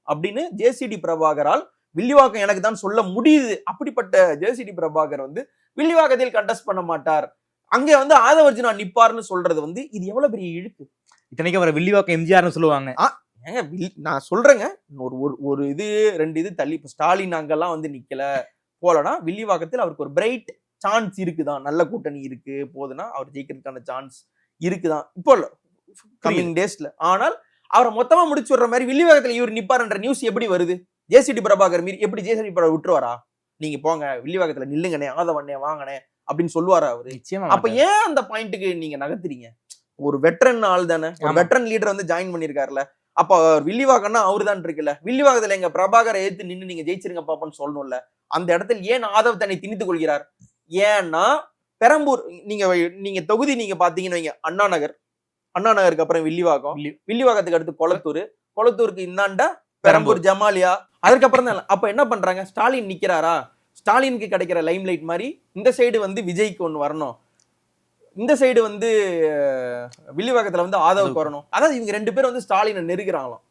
அப்படின்னு ஜேசிடி பிரபாகரால் வில்லிவாக்கம் எனக்கு தான் சொல்ல முடியுது. அப்படிப்பட்ட ஜேசிடி பிரபாகர் வந்து வில்லிவாக்கத்தில் கண்டெஸ்ட் பண்ண மாட்டார், அங்கே வந்து ஆதவர்ஜுனா நிப்பார்னு சொல்றது வந்து இது எவ்வளவு பெரிய இழுக்கு. இத்தனைக்கு அவரை வில்லிவாக்கம் எம்ஜிஆர்னு சொல்லுவாங்க. ஏங்க நான் சொல்றேங்க, ஒரு இது 2 இது தள்ளி இப்ப ஸ்டாலின் அங்கெல்லாம் வந்து நிக்கல போலனா வில்லிவாக்கத்தில் அவருக்கு ஒரு பிரைட் சான்ஸ் இருக்குதான், நல்ல கூட்டணி இருக்கு போதுன்னா அவர் ஜெயிக்கிறதுக்கான சான்ஸ் இருக்குதான் இப்போ கமிங் டேஸ்ல. ஆனால் அவரை மொத்தமா முடிச்சு விடுற மாதிரி வில்லிவாக்கத்துல இவர் நிப்பாருன்ற நியூஸ் எப்படி வருது? ஜேசிடி பிரபாகர் மீறி எப்படி ஜேசிடி பிரபாகர் விட்டுருவாரா? நீங்க போங்க வில்லிவாக்கத்துல நில்லுங்கனே, ஆதவண்ணே வாங்கனே அப்படின்னு சொல்லுவாரா அவரு? அப்ப ஏன் அந்த பாயிண்ட்டுக்கு நீங்க நகர்த்துறீங்க? ஒரு வெட்டரன் ஆள் தானே, ஒரு வெட்டரன் லீடர் வந்து ஜாயின் பண்ணிருக்காருல, அப்ப வில்லிவாக்கம்னா அவரு தான் இருக்குல்ல, வில்லிவாக்கத்துல எங்க பிரபாகரை ஏத்து நின்று நீங்க ஜெயிச்சிருங்க பாப்பான்னு சொல்லணும்ல. அந்த இடத்துல ஏன் ஆதவ் தன்னை திணித்துக் கொள்கிறார்? ஏன்னா பெரம்பூர் நீங்க தொகுதி நீங்க பாத்தீங்கன்னு வைங்க, அண்ணா நகருக்கு அப்புறம் வில்லிவாக்கம், வில்லிவாக்கத்துக்கு அடுத்து கொளத்தூருக்கு இந்தாண்டா பெரம்பூர் ஜமாலியா, அதுக்கப்புறம் தான். அப்ப என்ன பண்றாங்க, ஸ்டாலின் நிக்கிறாரா, ஸ்டாலினுக்கு கிடைக்கிற லைம் லைட் மாதிரி இந்த சைடு வந்து விஜய்க்கு ஒண்ணு வரணும், இந்த சைடு வந்து வில்லிவாக்கத்துல வந்து ஆதவுக்கு வரணும். அதாவது இவங்க 2 பேரும் வந்து ஸ்டாலினை நெருக்கிறாங்களாம்,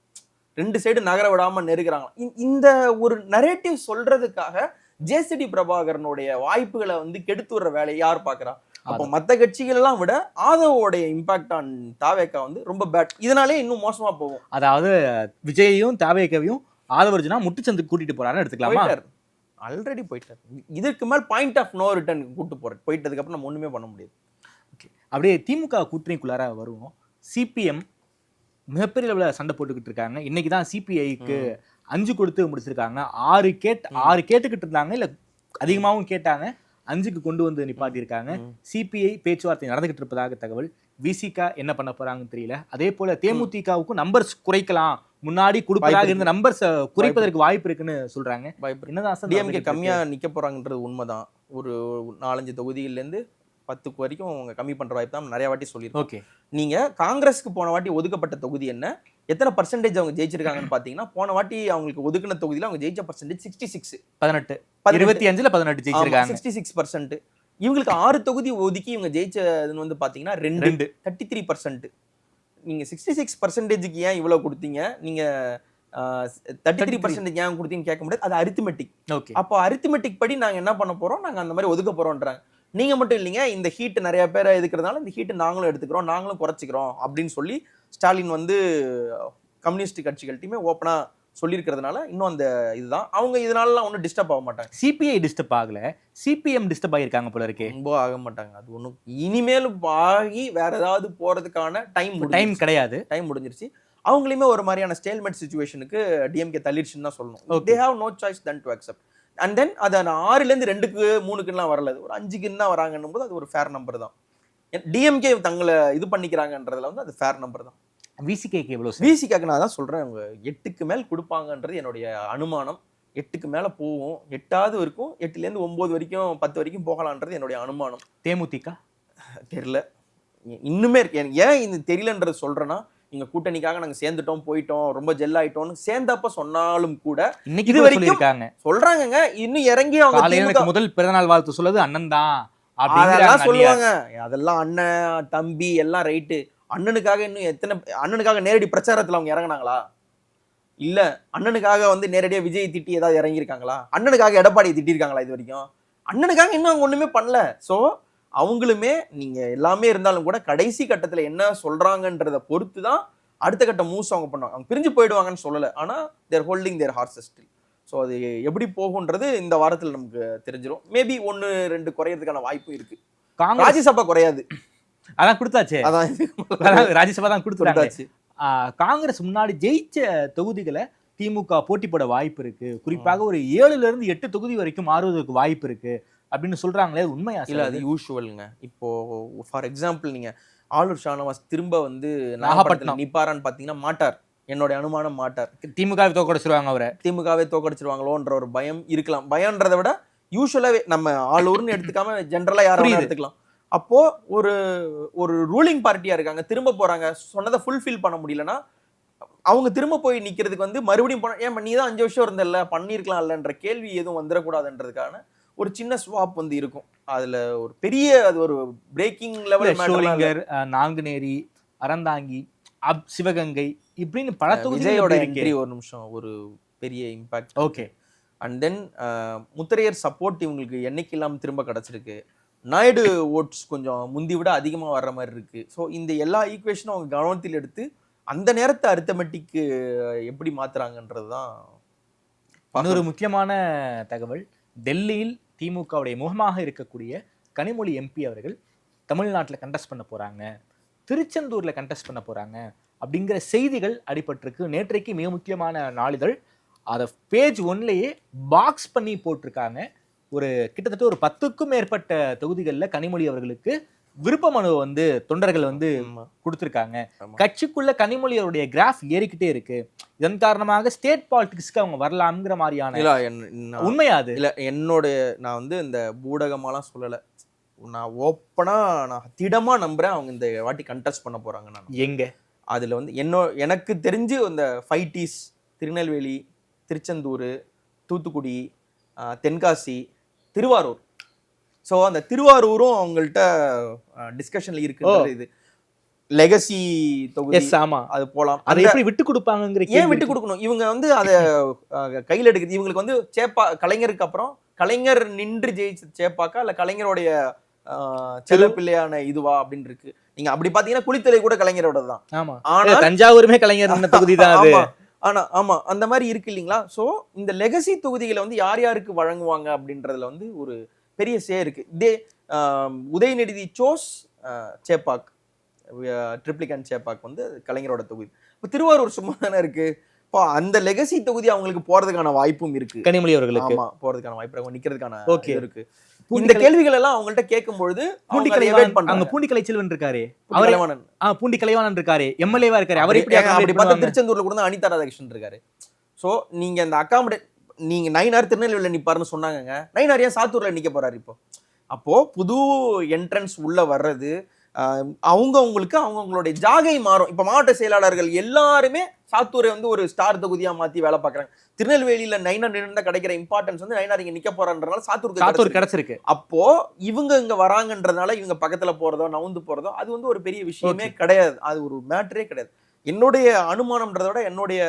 2 சைடு நகர விடாம நெருக்கிறாங்களாம். இந்த ஒரு நரேட்டிவ் சொல்றதுக்காக ஜேசிடி பிரபாகரனுடைய வாய்ப்புகளை வந்து கெடுத்து விடுற வேலையை யார் பாக்குறா? அப்போ மற்ற கட்சிகள் எல்லாம் விட ஆதவோடைய இம்பாக்ட் ஆன் தாவேக்கா வந்து ரொம்ப பேட். இதனாலே இன்னும் மோசமா போகும். அதாவது விஜயையும் தாவேக்காவையும் ஆதவர்ஜுனா முட்டுச்சந்துக்கு கூட்டிட்டு போறாருன்னு எடுத்துக்கலாமா? ஆல்ரெடி போயிட்டார். இதற்கு மேல் பாயிண்ட் ஆஃப் நோ ரிட்டர்ன் கூட்டு போறாரு. போயிட்டதுக்கு அப்புறம் நம்ம ஒண்ணுமே பண்ண முடியாது. அப்படியே திமுக கூட்டணிக்குள்ளார வருவோம். சிபிஎம் மிகப்பெரிய அளவில் சண்டை போட்டுக்கிட்டு இருக்காங்க. இன்னைக்கு தான் சிபிஐக்கு 5 கொடுத்து முடிச்சிருக்காங்க. 6 கேட்டுக்கிட்டு இருந்தாங்க, இல்ல அதிகமாகவும் கேட்டாங்க, 5க்கு கொண்டு வந்து நிப்பாட்டியிருக்காங்க. சிபிஐ பேச்சுவார்த்தை நடந்துகிட்டு இருப்பதாக தகவல். விசிகா என்ன பண்ண போறாங்கன்னு தெரியல. அதே போல தேமுதிகவுக்கும் நம்பர்ஸ் குறைக்கலாம், முன்னாடி கொடுப்பதாக இருந்த நம்பர்ஸ் குறைப்பதற்கு வாய்ப்பு இருக்குன்னு சொல்றாங்க. என்னதான் டிஎம்கே கம்மியா நிக்க போறாங்கன்றது உண்மைதான். ஒரு 4-5 தொகுதியில இருந்து 10 வரைக்கும் அவங்க கம்மி பண்ற வாய்ப்பு தான் நிறைய வாட்டி சொல்லியிருக்கோம். ஓகே, நீங்க காங்கிரஸ்க்கு போன வாட்டி ஒதுக்கப்பட்ட தொகுதி என்ன, எத்தனை பர்சன்டேஜ் அவங்க ஜெயிச்சிருக்காங்கன்னு பாத்தீங்கன்னா, போன வாட்டி அவங்களுக்கு ஒதுக்கின தொகுதியில அவங்க ஜெயிச்ச பர்சன்டேஜ் 66, 18, 25ல 18 ஜெயிச்சிருக்காங்க, 66%. இவங்களுக்கு 6 தொகுதி ஒதுக்கி இவங்க ஜெயிச்சதுன்னு வந்து பாத்தீங்கன்னா 2 33%. நீங்க 66%க்கு ஏன் இவ்வளவு கொடுத்தீங்க, நீங்க 33% ஏன் கொடுத்தீங்கன்னு கேட்க முடியாது. அது அரித்மெட்டிக். அப்போ அரித்மெட்டிக் படி நாங்க என்ன பண்ண போறோம், நாங்க அந்த மாதிரி ஒதுக்க போறோம்ன்றாங்க. நீங்க மட்டும் இல்லைங்க, இந்த ஹீட் நிறைய பேரை எதுக்குறதுனால இந்த ஹீட் நாங்களும் எடுத்துக்கிறோம், நாங்களும் குறைச்சிக்கிறோம் அப்படின்னு சொல்லி ஸ்டாலின் வந்து கம்யூனிஸ்ட் கட்சிகள்கிட்டயுமே ஓப்பனா சொல்லியிருக்கிறதுனால இன்னும் அந்த இதுதான் அவங்க இதனாலலாம் ஒன்றும் டிஸ்டர்ப் ஆக மாட்டாங்க. சிபிஐ டிஸ்டர்ப் ஆகல, சிபிஎம் டிஸ்டர்ப் ஆகியிருக்காங்க போல இருக்கே. ரொம்ப ஆக மாட்டாங்க. அது ஒன்றும் இனிமேலும் ஆகி வேற ஏதாவது போறதுக்கான டைம் கிடையாது. டைம் முடிஞ்சிருச்சு. அவங்களுமே ஒரு மாதிரியான ஸ்டேல்மெட் சிச்சுவேஷனுக்கு டிஎம்கே தள்ளிடுச்சுன்னு தான் சொல்லணும். They have no choice then to accept. And then அதை 6லேருந்து 2க்கு 3க்குலாம் வரல, ஒரு 5க்கு தான் வராங்கன்னும் போது அது ஒரு ஃபேர் நம்பர் தான். டிஎம்கே தங்களை இது பண்ணிக்கிறாங்கன்றதுல வந்து அது ஃபேர் நம்பர் தான். விசிகேக்கு எவ்வளோ? விசிகாக்கு நான் தான் சொல்றேன், அவங்க 8க்கு மேல் கொடுப்பாங்கன்றது என்னுடைய அனுமானம். 8க்கு மேல போகும், 8ஆவது இருக்கும், 8லேருந்து 9 வரைக்கும் 10 வரைக்கும் போகலான்றது என்னுடைய அனுமானம். தேமுதிக தெரியல, இன்னுமே இருக்கு. ஏன் இது தெரியலன்றது சொல்றேன்னா, இங்க கூட்டணிக்காக நாங்க சேர்ந்துட்டோம் போயிட்டோம் ரொம்ப ஜெல் ஆயிட்டோம்னு சேர்ந்தப்ப சொன்னாலும் கூட இன்னைக்கு இது இது வரைக்கும் சொல்லியிருக்காங்க. சொல்றாங்கங்க. இன்னும் இறங்கி அவங்க காலையில திமுக எனக்கு முதல் பிறந்தநாள் வாழ்த்து சொல்லுது அண்ணன் தான் அதெல்லாம் அப்படிங்கிறாங்க. சொல்லுவாங்க. அதெல்லாம் அண்ணன் தம்பி எல்லாம் ரைட்டு. அண்ணனுக்காக இன்னும் எத்தனை அண்ணனுக்காக நேரடி பிரச்சாரத்துல அவங்க இறங்குனாங்களா? இல்ல. அண்ணனுக்காக வந்து நேரடியா விஜய் திட்டி ஏதாவது இறங்கியிருக்காங்களா? அண்ணனுக்காக எடப்பாடி திட்டிருக்காங்களா இது வரைக்கும்? அண்ணனுக்காக இன்னும் அவங்க ஒண்ணுமே பண்ணல. சோ அவங்களுமே நீங்க எல்லாமே இருந்தாலும் கூட கடைசி கட்டத்துல என்ன சொல்றாங்கன்றத பொறுத்து தான் அடுத்த கட்ட மூவ்ஸ் அவங்க பண்ணுவாங்க. அவங்க பிரிஞ்சு போயிடுவாங்கன்னு சொல்லல. ஆனா தேர் ஹோல்டிங் தேர் ஹார்சஸ் ஸ்டில். ஸோ அது எப்படி போகுன்றது இந்த வாரத்தில் நமக்கு தெரிஞ்சிடும். மேபி 1-2 குறையறதுக்கான வாய்ப்பு இருக்கு. காங்கிரஸ் ராஜ்யசபா குறையாது. அதான் கொடுத்தாச்சு. அதான் ராஜ்யசபா தான் கொடுத்துட்டாங்க. கொடுத்தாச்சு. காங்கிரஸ் முன்னாடி ஜெயிச்ச தொகுதிகளை திமுக போட்டி போட வாய்ப்பு இருக்கு. குறிப்பாக ஒரு 7ல இருந்து 8 தொகுதி வரைக்கும் மாறுவதற்கு வாய்ப்பு இருக்கு அப்படின்னு சொல்றாங்களே, உண்மையா? இல்ல அது யூஷுவல்ங்க. இப்போ ஃபார் எக்ஸாம்பிள் நீங்க ஆளுர் ஷானவாஸ் திரும்ப வந்து நாகப்பட்டினம் நாகப்பட்டினம் நிப்பாரான்னு பாத்தீங்கன்னா மாட்டார். என்னோட அனுமானம் மாட்டார். திமுகவை தோக்கடிச்சிருவாங்க அவரை. திமுகவே தோக்கடிச்சிருவாங்களோன்ற ஒரு பயம் இருக்கலாம். பயம்ன்றதை விட யூஷுவலாவே நம்ம ஆளூர்னு எடுத்துக்காம ஜென்ரலா யாரும் எடுத்துக்கலாம். அப்போ ஒரு ஒரு ரூலிங் பார்ட்டியா இருக்காங்க, திரும்ப போறாங்க, சொன்னதை ஃபுல்ஃபில் பண்ண முடியலன்னா அவங்க திரும்ப போய் நிக்கிறதுக்கு வந்து மறுபடியும் போன ஏன் நீ தான் 5 வருஷம் இருந்தல்ல பண்ணிருக்கலாம் இல்லன்ற கேள்வி எதுவும் வந்துடக்கூடாதுன்றதுக்கான ஒரு சின்ன ஸ்வாப் வந்து இருக்கும். அதுல ஒரு பெரிய அது ஒரு பிரேக்கிங் லெவல் ஷோலிங்கர், நாங்குநேரி, அறந்தாங்கி, சிவகங்கை இப்படின்னு பல விஜயோட என்ட்ரி ஒரு நிமிஷம் ஒரு பெரிய impact. Okay. And then Mutharaiyar support இவங்களுக்கு என்னைக்கு இல்லாம திரும்ப கிடைச்சிருக்கு. நாயுடு ஓட்ஸ் கொஞ்சம் முந்தி விட அதிகமா வர்ற மாதிரி இருக்கு. ஸோ இந்த எல்லா ஈக்குவேஷனும் அவங்க கவனத்தில் எடுத்து அந்த நேரத்தை அரித்தமெட்டிக்கு எப்படி மாத்துறாங்கன்றது தான். இன்னொரு முக்கியமான தகவல், டெல்லியில் திமுகவுடைய முகமாக இருக்கக்கூடிய கனிமொழி எம்பி அவர்கள் தமிழ்நாட்டில் கண்டெஸ்ட் பண்ண போறாங்க, திருச்செந்தூர்ல கண்டெஸ்ட் பண்ண போறாங்க அப்படிங்கிற செய்திகள் அடிபட்டிருக்கு. நேற்றைக்கு மிக முக்கியமான நாளிதழ் அதை பேஜ் 1லயே பாக்ஸ் பண்ணி போட்டிருக்காங்க. ஒரு கிட்டத்தட்ட ஒரு 10க்கும் மேற்பட்ட தொகுதிகளில் கனிமொழி அவர்களுக்கு விருப்ப மனு வந்து தொண்டர்கள் வந்து கொடுத்திருக்காங்க. கட்சிக்குள்ள கனிமொழி அவருடைய கிராஃப் ஏறிக்கிட்டே இருக்கு. இதன் காரணமாக ஸ்டேட் பாலிடிக்ஸ்க்கு அவங்க வரலாம்ங்கிற மாதிரியான உண்மையா? அது இல்ல என்னோட நான் வந்து இந்த பூடகமாலாம் சொல்லல, நான் ஓப்பனா நான் திடமா நம்புறேன் அவங்க இந்த வாட்டி கண்டெஸ்ட் பண்ண போறாங்க. நான் எங்க அதுல வந்து எனக்கு தெரிஞ்சு இந்த 5Ts திருநெல்வேலி, திருச்செந்தூர், தூத்துக்குடி, தென்காசி, திருவாரூர். ஸோ அந்த திருவாரூரும் அவங்கள்ட்ட டிஸ்கஷன்ல இருக்கு. இது லெகசி தொகுதி. ஆமா, அது போலாம். அதை எப்படி விட்டு கொடுப்பாங்க? ஏன் விட்டு கொடுக்கணும்? இவங்க வந்து அதை கையில் எடுக்குது. இவங்களுக்கு வந்து சேப்பா கலைஞருக்கு அப்புறம் கலைஞர் நின்று ஜெயிச்ச சேப்பாக்கா இல்ல கலைஞருடைய செல்ல பிள்ளையான இதுவா அப்படின்னு இருக்கு. நீங்க அப்படி பாத்தீங்கன்னா குளித்தலை கூட கலைஞரோட தான். ஆமா, ஆனா தஞ்சாவூருமே கலைஞர் தொகுதி தான் அது. ஆனா ஆமா அந்த மாதிரி இருக்கு இல்லைங்களா? சோ இந்த லெகசி தொகுதிகளை வந்து யார் யாருக்கு வழங்குவாங்க அப்படின்றதுல வந்து ஒரு பெரிய சே இருக்கு. உதயநிதி சோஸ் சேப்பாக், ட்ரிப்ளிகன் சேப்பாக் வந்து கலைஞரோட தொகுதி. இப்போ திருவாரூர் சும்மா தானே இருக்கு. இப்போ அந்த லெகசி தொகுதி அவங்களுக்கு போறதுக்கான வாய்ப்பும் இருக்கு. கனிமொழி அவர்களுக்கு ஆமா போறதுக்கான வாய்ப்பு, நிக்கிறதுக்கான இருக்கு. இந்த கேள்விகள் எல்லாம் அவங்கள்ட்ட கேட்கும்பொழுது பூண்டி கலைச்செல்வன் இருக்காரு, பூண்டி கலைவாணன் இருக்காரு, எம்எல்ஏவா இருக்காரு. அவர் எப்படி திருச்செந்தூர்ல கூட அனிதா ராதாகிருஷ்ணன் இருக்காரு. சோ நீங்க இந்த அகாமடேட் நீங்க நயினார் திருநெல்வேலியில நிப்பாருன்னு சொன்னாங்க. நயினார் ஏன் சாத்தூர்ல நிக்க போறாரு இப்போ? அப்போ புது என்ட்ரன்ஸ் உள்ள வர்றது அவங்களுக்கு அவங்களுடைய ஜாகை மாறும். இப்ப மாவட்ட செயலாளர்கள் எல்லாருமே சாத்தூரை வந்து ஒரு ஸ்டார் தொகுதியா மாத்தி வேலை பாக்குறாங்க. திருநெல்வேலியில நயினார் நின்று கிடைக்கிற இம்பார்ட்டன்ஸ் வந்து நயினார் இங்க நிக்க போறான்றதுனால சாத்தூர் கிடைச்சிருக்கு. அப்போ இவங்க இங்க வராங்கன்றதுனால இவங்க பக்கத்துல போறதோ நவுந்து போறதோ அது வந்து ஒரு பெரிய விஷயமே கிடையாது. அது ஒரு மேட்டரே கிடையாது. என்னுடைய அனுமானம்ன்றத விட என்னுடைய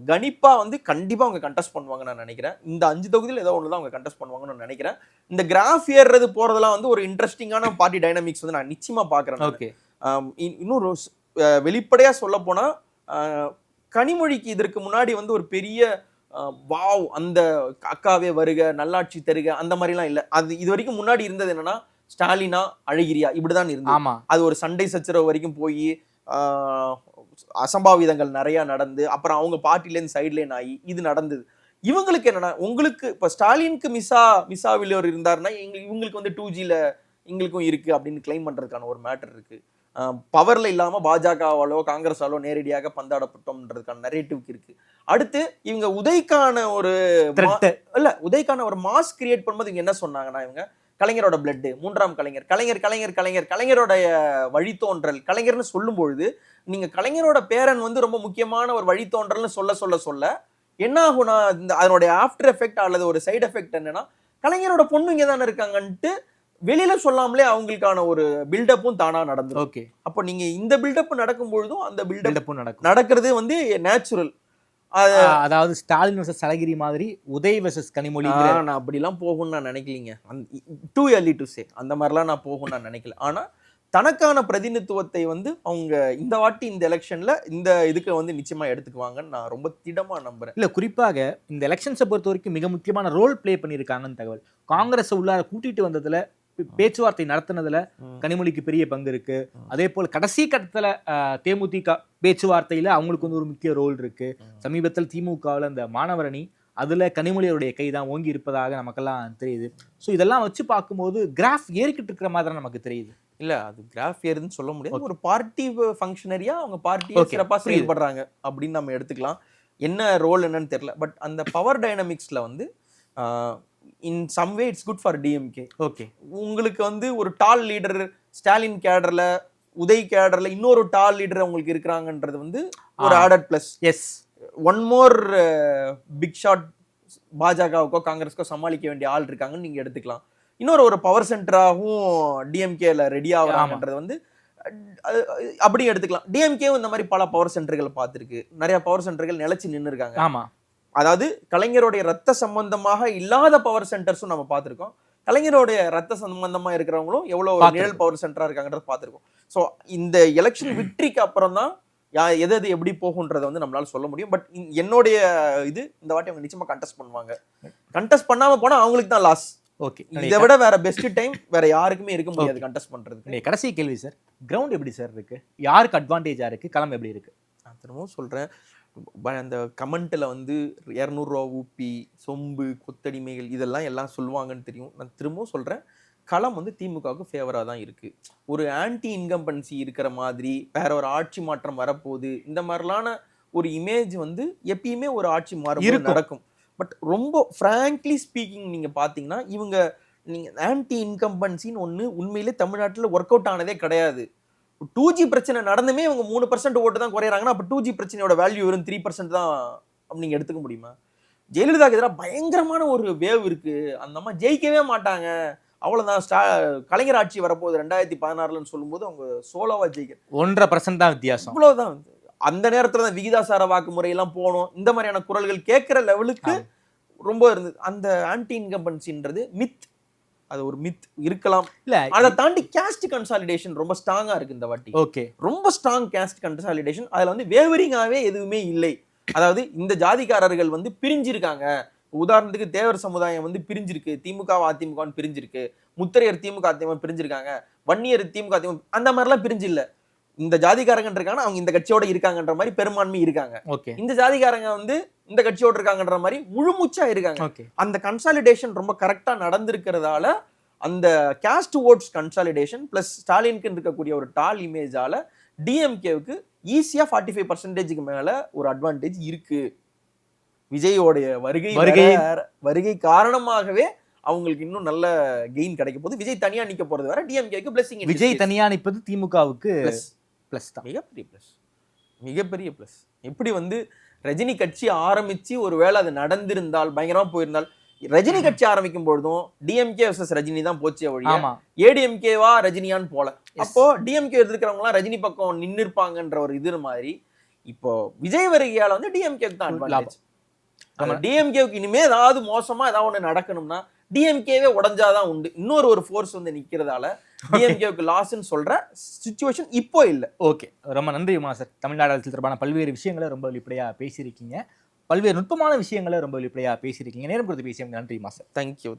கணிப்பா வந்து கண்டிப்பா அவங்க கண்டெஸ்ட் பண்ணுவாங்க நான் நினைக்கிறேன். இந்த 5 தொகுதியில் ஏதோ ஒண்ணுதான் அவங்க கண்டெஸ்ட் பண்ணுவாங்கன்னு நினைக்கிறேன். இந்த கிராஃப் ஏறுறது போறதெல்லாம் வந்து ஒரு இன்ட்ரெஸ்டிங்கான பார்ட்டி டைனமிக்ஸ் வந்து நான் நிச்சயமா பாக்குறேன். ஓகே, இன்னொரு வெளிப்படையா சொல்ல போனா கனிமொழிக்கு இதற்கு முன்னாடி வந்து ஒரு பெரிய வாவ் அந்த அக்காவே வருக நல்லாட்சி தருக அந்த மாதிரிலாம் இல்லை. அது இது வரைக்கும் முன்னாடி இருந்தது என்னன்னா ஸ்டாலினா அழகிரியா இப்படிதான் இருந்தது. அது ஒரு சண்டை சச்சரவு வரைக்கும் போய் அசம்பாவிதங்கள் நிறைய நடந்து அப்புறம் அவங்க பார்ட்டிலேருந்து சைட்லைன் ஆகி இது நடந்தது. இவங்களுக்கு என்னன்னா உங்களுக்கு இப்ப ஸ்டாலினுக்கு மிசாவில் இருந்தாருன்னா இவங்களுக்கு வந்து 2Gல எங்களுக்கும் இருக்கு அப்படின்னு கிளைம் பண்றதுக்கான ஒரு மேட்டர் இருக்கு. பவர்ல இல்லாம பாஜகவாலோ காங்கிரஸாலோ நேரடியாக பந்தாடப்பட்டோம்ன்றதுக்கான நரேட்டிவ்க்கு இருக்கு. அடுத்து இவங்க உதய்க்கான ஒரு மாஸ் கிரியேட் பண்ணும்போது இவங்க என்ன சொன்னாங்கன்னா இவங்க கலைஞரோட பிளட், மூன்றாம் கலைஞர், கலைஞர் கலைஞர் கலைஞர் கலைஞரோடைய வழித்தோன்றல், கலைஞர்னு சொல்லும் பொழுது நீங்க கலைஞரோட பேரன் வந்து ரொம்ப முக்கியமான ஒரு வழித்தோன்றல்னு சொல்ல சொல்ல சொல்ல என்ன ஆகும்னா, இந்த அதனுடைய ஆஃப்டர் எஃபெக்ட் அல்லது ஒரு சைடு எஃபெக்ட் என்னன்னா, கலைஞரோட பொண்ணு இங்க தானே இருக்காங்கன்ட்டு வெளியில சொல்லாமலே அவங்களுக்கான ஒரு பில்டப்பும் தானா நடந்துரும். ஓகே, அப்போ நீங்க இந்த பில்டப் நடக்கும் பொழுதும் அந்த பில்டப் நடக்கும். நடக்கிறது வந்து நேச்சுரல். அதாவது ஸ்டாலின் வெர்சஸ் அழகிரி மாதிரி உதய் வெர்சஸ் கனிமொழி. நான் அப்படிலாம் போகும்னு நான் நினைக்கலீங்க. டூ early to say அந்த மாதிரிலாம் நான் போகும்னு நான் நினைக்கல. ஆனா தனக்கான பிரதிநிதித்துவத்தை வந்து அவங்க இந்த வாட்டி இந்த எலெக்ஷன்ல இந்த இதுக்கு வந்து நிச்சயமா எடுத்துக்குவாங்கன்னு நான் ரொம்ப திடமா நம்புறேன். இல்ல, குறிப்பாக இந்த எலெக்ஷன்ஸை பொறுத்த வரைக்கும் மிக முக்கியமான ரோல் பிளே பண்ணியிருக்காங்கன்னு தகவல். காங்கிரஸ் உள்ளார கூட்டிட்டு வந்ததுல, பேச்சுவார்த்தை நடத்தினதுல கனிமொழிக்கு பெரிய பங்கு இருக்கு. அதே போல கடைசி கட்டத்துல தேமுதிக பேச்சுவார்த்தையில அவங்களுக்கு வந்து ஒரு முக்கிய ரோல் இருக்கு. சமீபத்தில் திமுகவில் அந்த மாணவரணி, அதுல கனிமொழியோடைய கைதான் ஓங்கி இருப்பதாக நமக்கெல்லாம் தெரியுது. ஸோ இதெல்லாம் வச்சு பார்க்கும்போது கிராஃப் ஏறிக்கிட்டு இருக்கிற மாதிரி தான் நமக்கு தெரியுது. இல்ல, அது கிராஃப் ஏறுன்னு சொல்ல முடியாது. ஒரு பார்ட்டி ஃபங்க்ஷனரியா அவங்க பார்ட்டியை சிறப்பா செயல்படுறாங்க அப்படின்னு நம்ம எடுத்துக்கலாம். என்ன ரோல் என்னன்னு தெரியல. பட் அந்த பவர் டைனமிக்ஸ்ல வந்து in some way it's good for DMK. Okay, உங்களுக்கு வந்து ஒரு டால் லீடர் ஸ்டாலின் கேடர்ல, உதய் கேடர்ல இன்னொரு டால் லீடர் உங்களுக்கு இருக்கிறாங்கன்றது வந்து ஒரு added plus. Yes, one more big shot பாஜகவுக்கோ காங்கிரஸ்க்கோ சமாளிக்க வேண்டிய ஆள் இருக்காங்கன்னு நீங்க எடுத்துக்கலாம். இன்னொரு ஒரு பவர் சென்டராகவும் டிஎம்கேல ரெடி ஆகுறாங்கன்றது வந்து அப்படியும் எடுத்துக்கலாம். டிஎம்கேவும் இந்த மாதிரி பல பவர் சென்டர்களை பார்த்துருக்கு. நிறைய பவர் சென்டர்கள் நிலைச்சு நின்று இருக்காங்க. ஆமா, அதாவது கலைஞருடைய ரத்த சம்பந்தமாக இல்லாத பவர் சென்டர்ஸும் நம்ம பார்த்துருக்கோம். கலைஞருடைய ரத்த சம்பந்தமா இருக்கிறவங்களும் எவ்வளவு நிழல் பவர் சென்டரா இருக்காங்கன்றத பார்த்துருக்கோம். ஸோ இந்த எலெக்ஷன் விக்டரிக்கு அப்புறம் தான் எது எது எப்படி போகுன்றதை வந்து நம்மளால சொல்ல முடியும். பட் என்னுடைய இது இந்த வாட்டி அவங்க நிச்சயமா கண்டெஸ்ட் பண்ணுவாங்க. கண்டெஸ்ட் பண்ணாம போனா அவங்களுக்கு தான் லாஸ். ஓகே, இதை விட வேற பெஸ்ட் டைம் வேற யாருக்குமே இருக்க முடியாது கண்டெஸ்ட் பண்றதுக்கு. கடைசி கேள்வி சார், கிரவுண்ட் எப்படி சார் இருக்கு? யாருக்கு அட்வான்டேஜா இருக்கு? களம் எப்படி இருக்கு? நான் திரும்பவும் சொல்றேன், அந்த கமெண்ட்ல வந்து 200 ரூபா ஊப்பி, சொம்பு, கொத்தடிமைகள் இதெல்லாம் எல்லாம் சொல்லுவாங்கன்னு தெரியும். நான் திரும்பவும் சொல்றேன், களம் வந்து திமுகவுக்கு ஃபேவரா தான் இருக்கு. ஒரு ஆன்டி இன்கம்பன்சி இருக்கிற மாதிரி, வேற ஒரு ஆட்சி மாற்றம் வரப்போகுது, இந்த மாதிரிலான ஒரு இமேஜ் வந்து எப்பயுமே ஒரு ஆட்சி மாறும் நடக்கும். பட் ரொம்ப ஃப்ராங்க்லி ஸ்பீக்கிங் நீங்க பாத்தீங்கன்னா, இவங்க நீங்க ஆன்டி இன்கம்பன்சின்னு ஒண்ணு உண்மையிலே தமிழ்நாட்டில் ஒர்க் அவுட் ஆனதே கிடையாது. 2G பிரச்சனை நடந்துமே இவங்க 3% ஓட்டு தான் குறையறாங்கன்னா, அப்ப 2G பிரச்சனையோட வேல்யூ வெறும் 3% தான் நீங்க எடுத்துக்க முடியுமா? ஜெயலலிதாக்கு எதிராக பயங்கரமான ஒரு வேவ் இருக்கு. அந்த அம்மா ஜெயிக்கவே மாட்டாங்க, அவ்வளவுதான், கலைஞர் ஆட்சி வரப்போகுது 2016 சொல்லும்போது அவங்க சோலோவா ஜெயிக்க 1.5% தான் வித்தியாசம். அவ்வளவுதான். அந்த நேரத்துல தான் விகிதாசார வாக்கு முறையெல்லாம் போகணும், இந்த மாதிரியான குரல்கள் கேட்கிற லெவலுக்கு ரொம்ப இருந்தது. அந்த ஆன்டி இன்கம்பன்சின்றது மித், அது ஒரு மித் இருக்கலாம். இல்ல, அதை தாண்டி கேஸ்ட் கன்சாலிடேஷன் ரொம்ப ஸ்ட்ராங்கா இருக்கு இந்த வாட்டி. ஓகே, ரொம்ப ஸ்ட்ராங் கேஸ்ட் கன்சாலிடேஷன். அதுல வந்து வேவரிங்காவே எதுவுமே இல்லை. அதாவது இந்த ஜாதிக்காரர்கள் வந்து பிரிஞ்சிருக்காங்க. உதாரணத்துக்கு தேவர் சமுதாயம் வந்து பிரிஞ்சிருக்கு, திமுக அதிமுக பிரிஞ்சிருக்கு, முத்திரையர் திமுக அதிமுக பிரிஞ்சிருக்காங்க, வன்னியர் திமுக அதிமுக, அந்த மாதிரிலாம் பிரிஞ்சு இல்ல. இந்த ஜாதிக்காரங்க இருக்காங்க, அவங்க இந்த கட்சியோட இருக்காங்கன்ற மாதிரி பெரும்பான்மை இருக்காங்க. இந்த ஜாதிக்காரங்க வந்து இந்த கட்சியோட இருக்காங்கன்ற மாதிரி முழுமூச்சா இருக்காங்க. அந்த கன்சாலிடேஷன் ரொம்ப கரெக்டா நடந்திருக்கிறதால அந்த காஸ்ட் ஓட்ஸ் கன்சாலிடேஷன் பிளஸ் ஸ்டாலினுக்கு இருக்கக்கூடிய ஒரு டால் இமேஜால டிஎம்கேவுக்கு ஈஸியா 45% மேல ஒரு அட்வான்டேஜ் இருக்கு. விஜயோடைய வருகை காரணமாகவே அவங்களுக்கு இன்னும் நல்ல கெயின் கிடைக்க போகுது. விஜய் தனியா நிக்க போறது வேற, டிஎம்கேக்கு பிளஸிங். விஜய் தனியா நிப்பது திமுகவுக்கு பிளஸ் தான், மிகப்பெரிய பிளஸ், மிகப்பெரிய பிளஸ். எப்படி வந்து ரஜினி கட்சி ஆரம்பிச்சு ஒரு வேளை அது நடந்திருந்தால் பயங்கரமா போயிருந்தால், ரஜினி கட்சி ஆரம்பிக்கும் பொழுதும் டிஎம்கே வர்சஸ் ரஜினி தான் போச்சு வழியா, ஏடிஎம்கேவா ரஜினியான்னு போல. அப்போ டிஎம்கே இருக்கிறவங்க எல்லாம் ரஜினி பக்கம் நின்று இருப்பாங்கன்ற ஒரு இது மாதிரி இப்போ விஜய் வருகையால வந்து டிஎம்கேக்கு தான் அட்வான்டேஜ். டிஎம்கேவுக்கு இனிமே ஏதாவது மோசமா ஏதாவது ஒண்ணு நடக்கணும்னா டிஎம்கேவே உடஞ்சாதான் உண்டு. இன்னொரு ஒரு ஃபோர்ஸ் வந்து நிக்கிறதால டிஎம்கேவுக்கு லாஸ்ன்னு சொல்ற சிச்சுவேஷன் இப்போ இல்ல. ஓகே, ரொம்ப நன்றி உமா சார். தமிழ்நாடு அரசியல் தொடர்பான பல்வேறு விஷயங்களை ரொம்ப வெளிப்படையா பேசியிருக்கீங்க, பல்வேறு நுட்பமான விஷயங்களை ரொம்ப வெளிப்படையா பேசியிருக்கீங்க. நேரம் கொடுத்து பேசிய நன்றி உமா சார். தேங்க்யூ.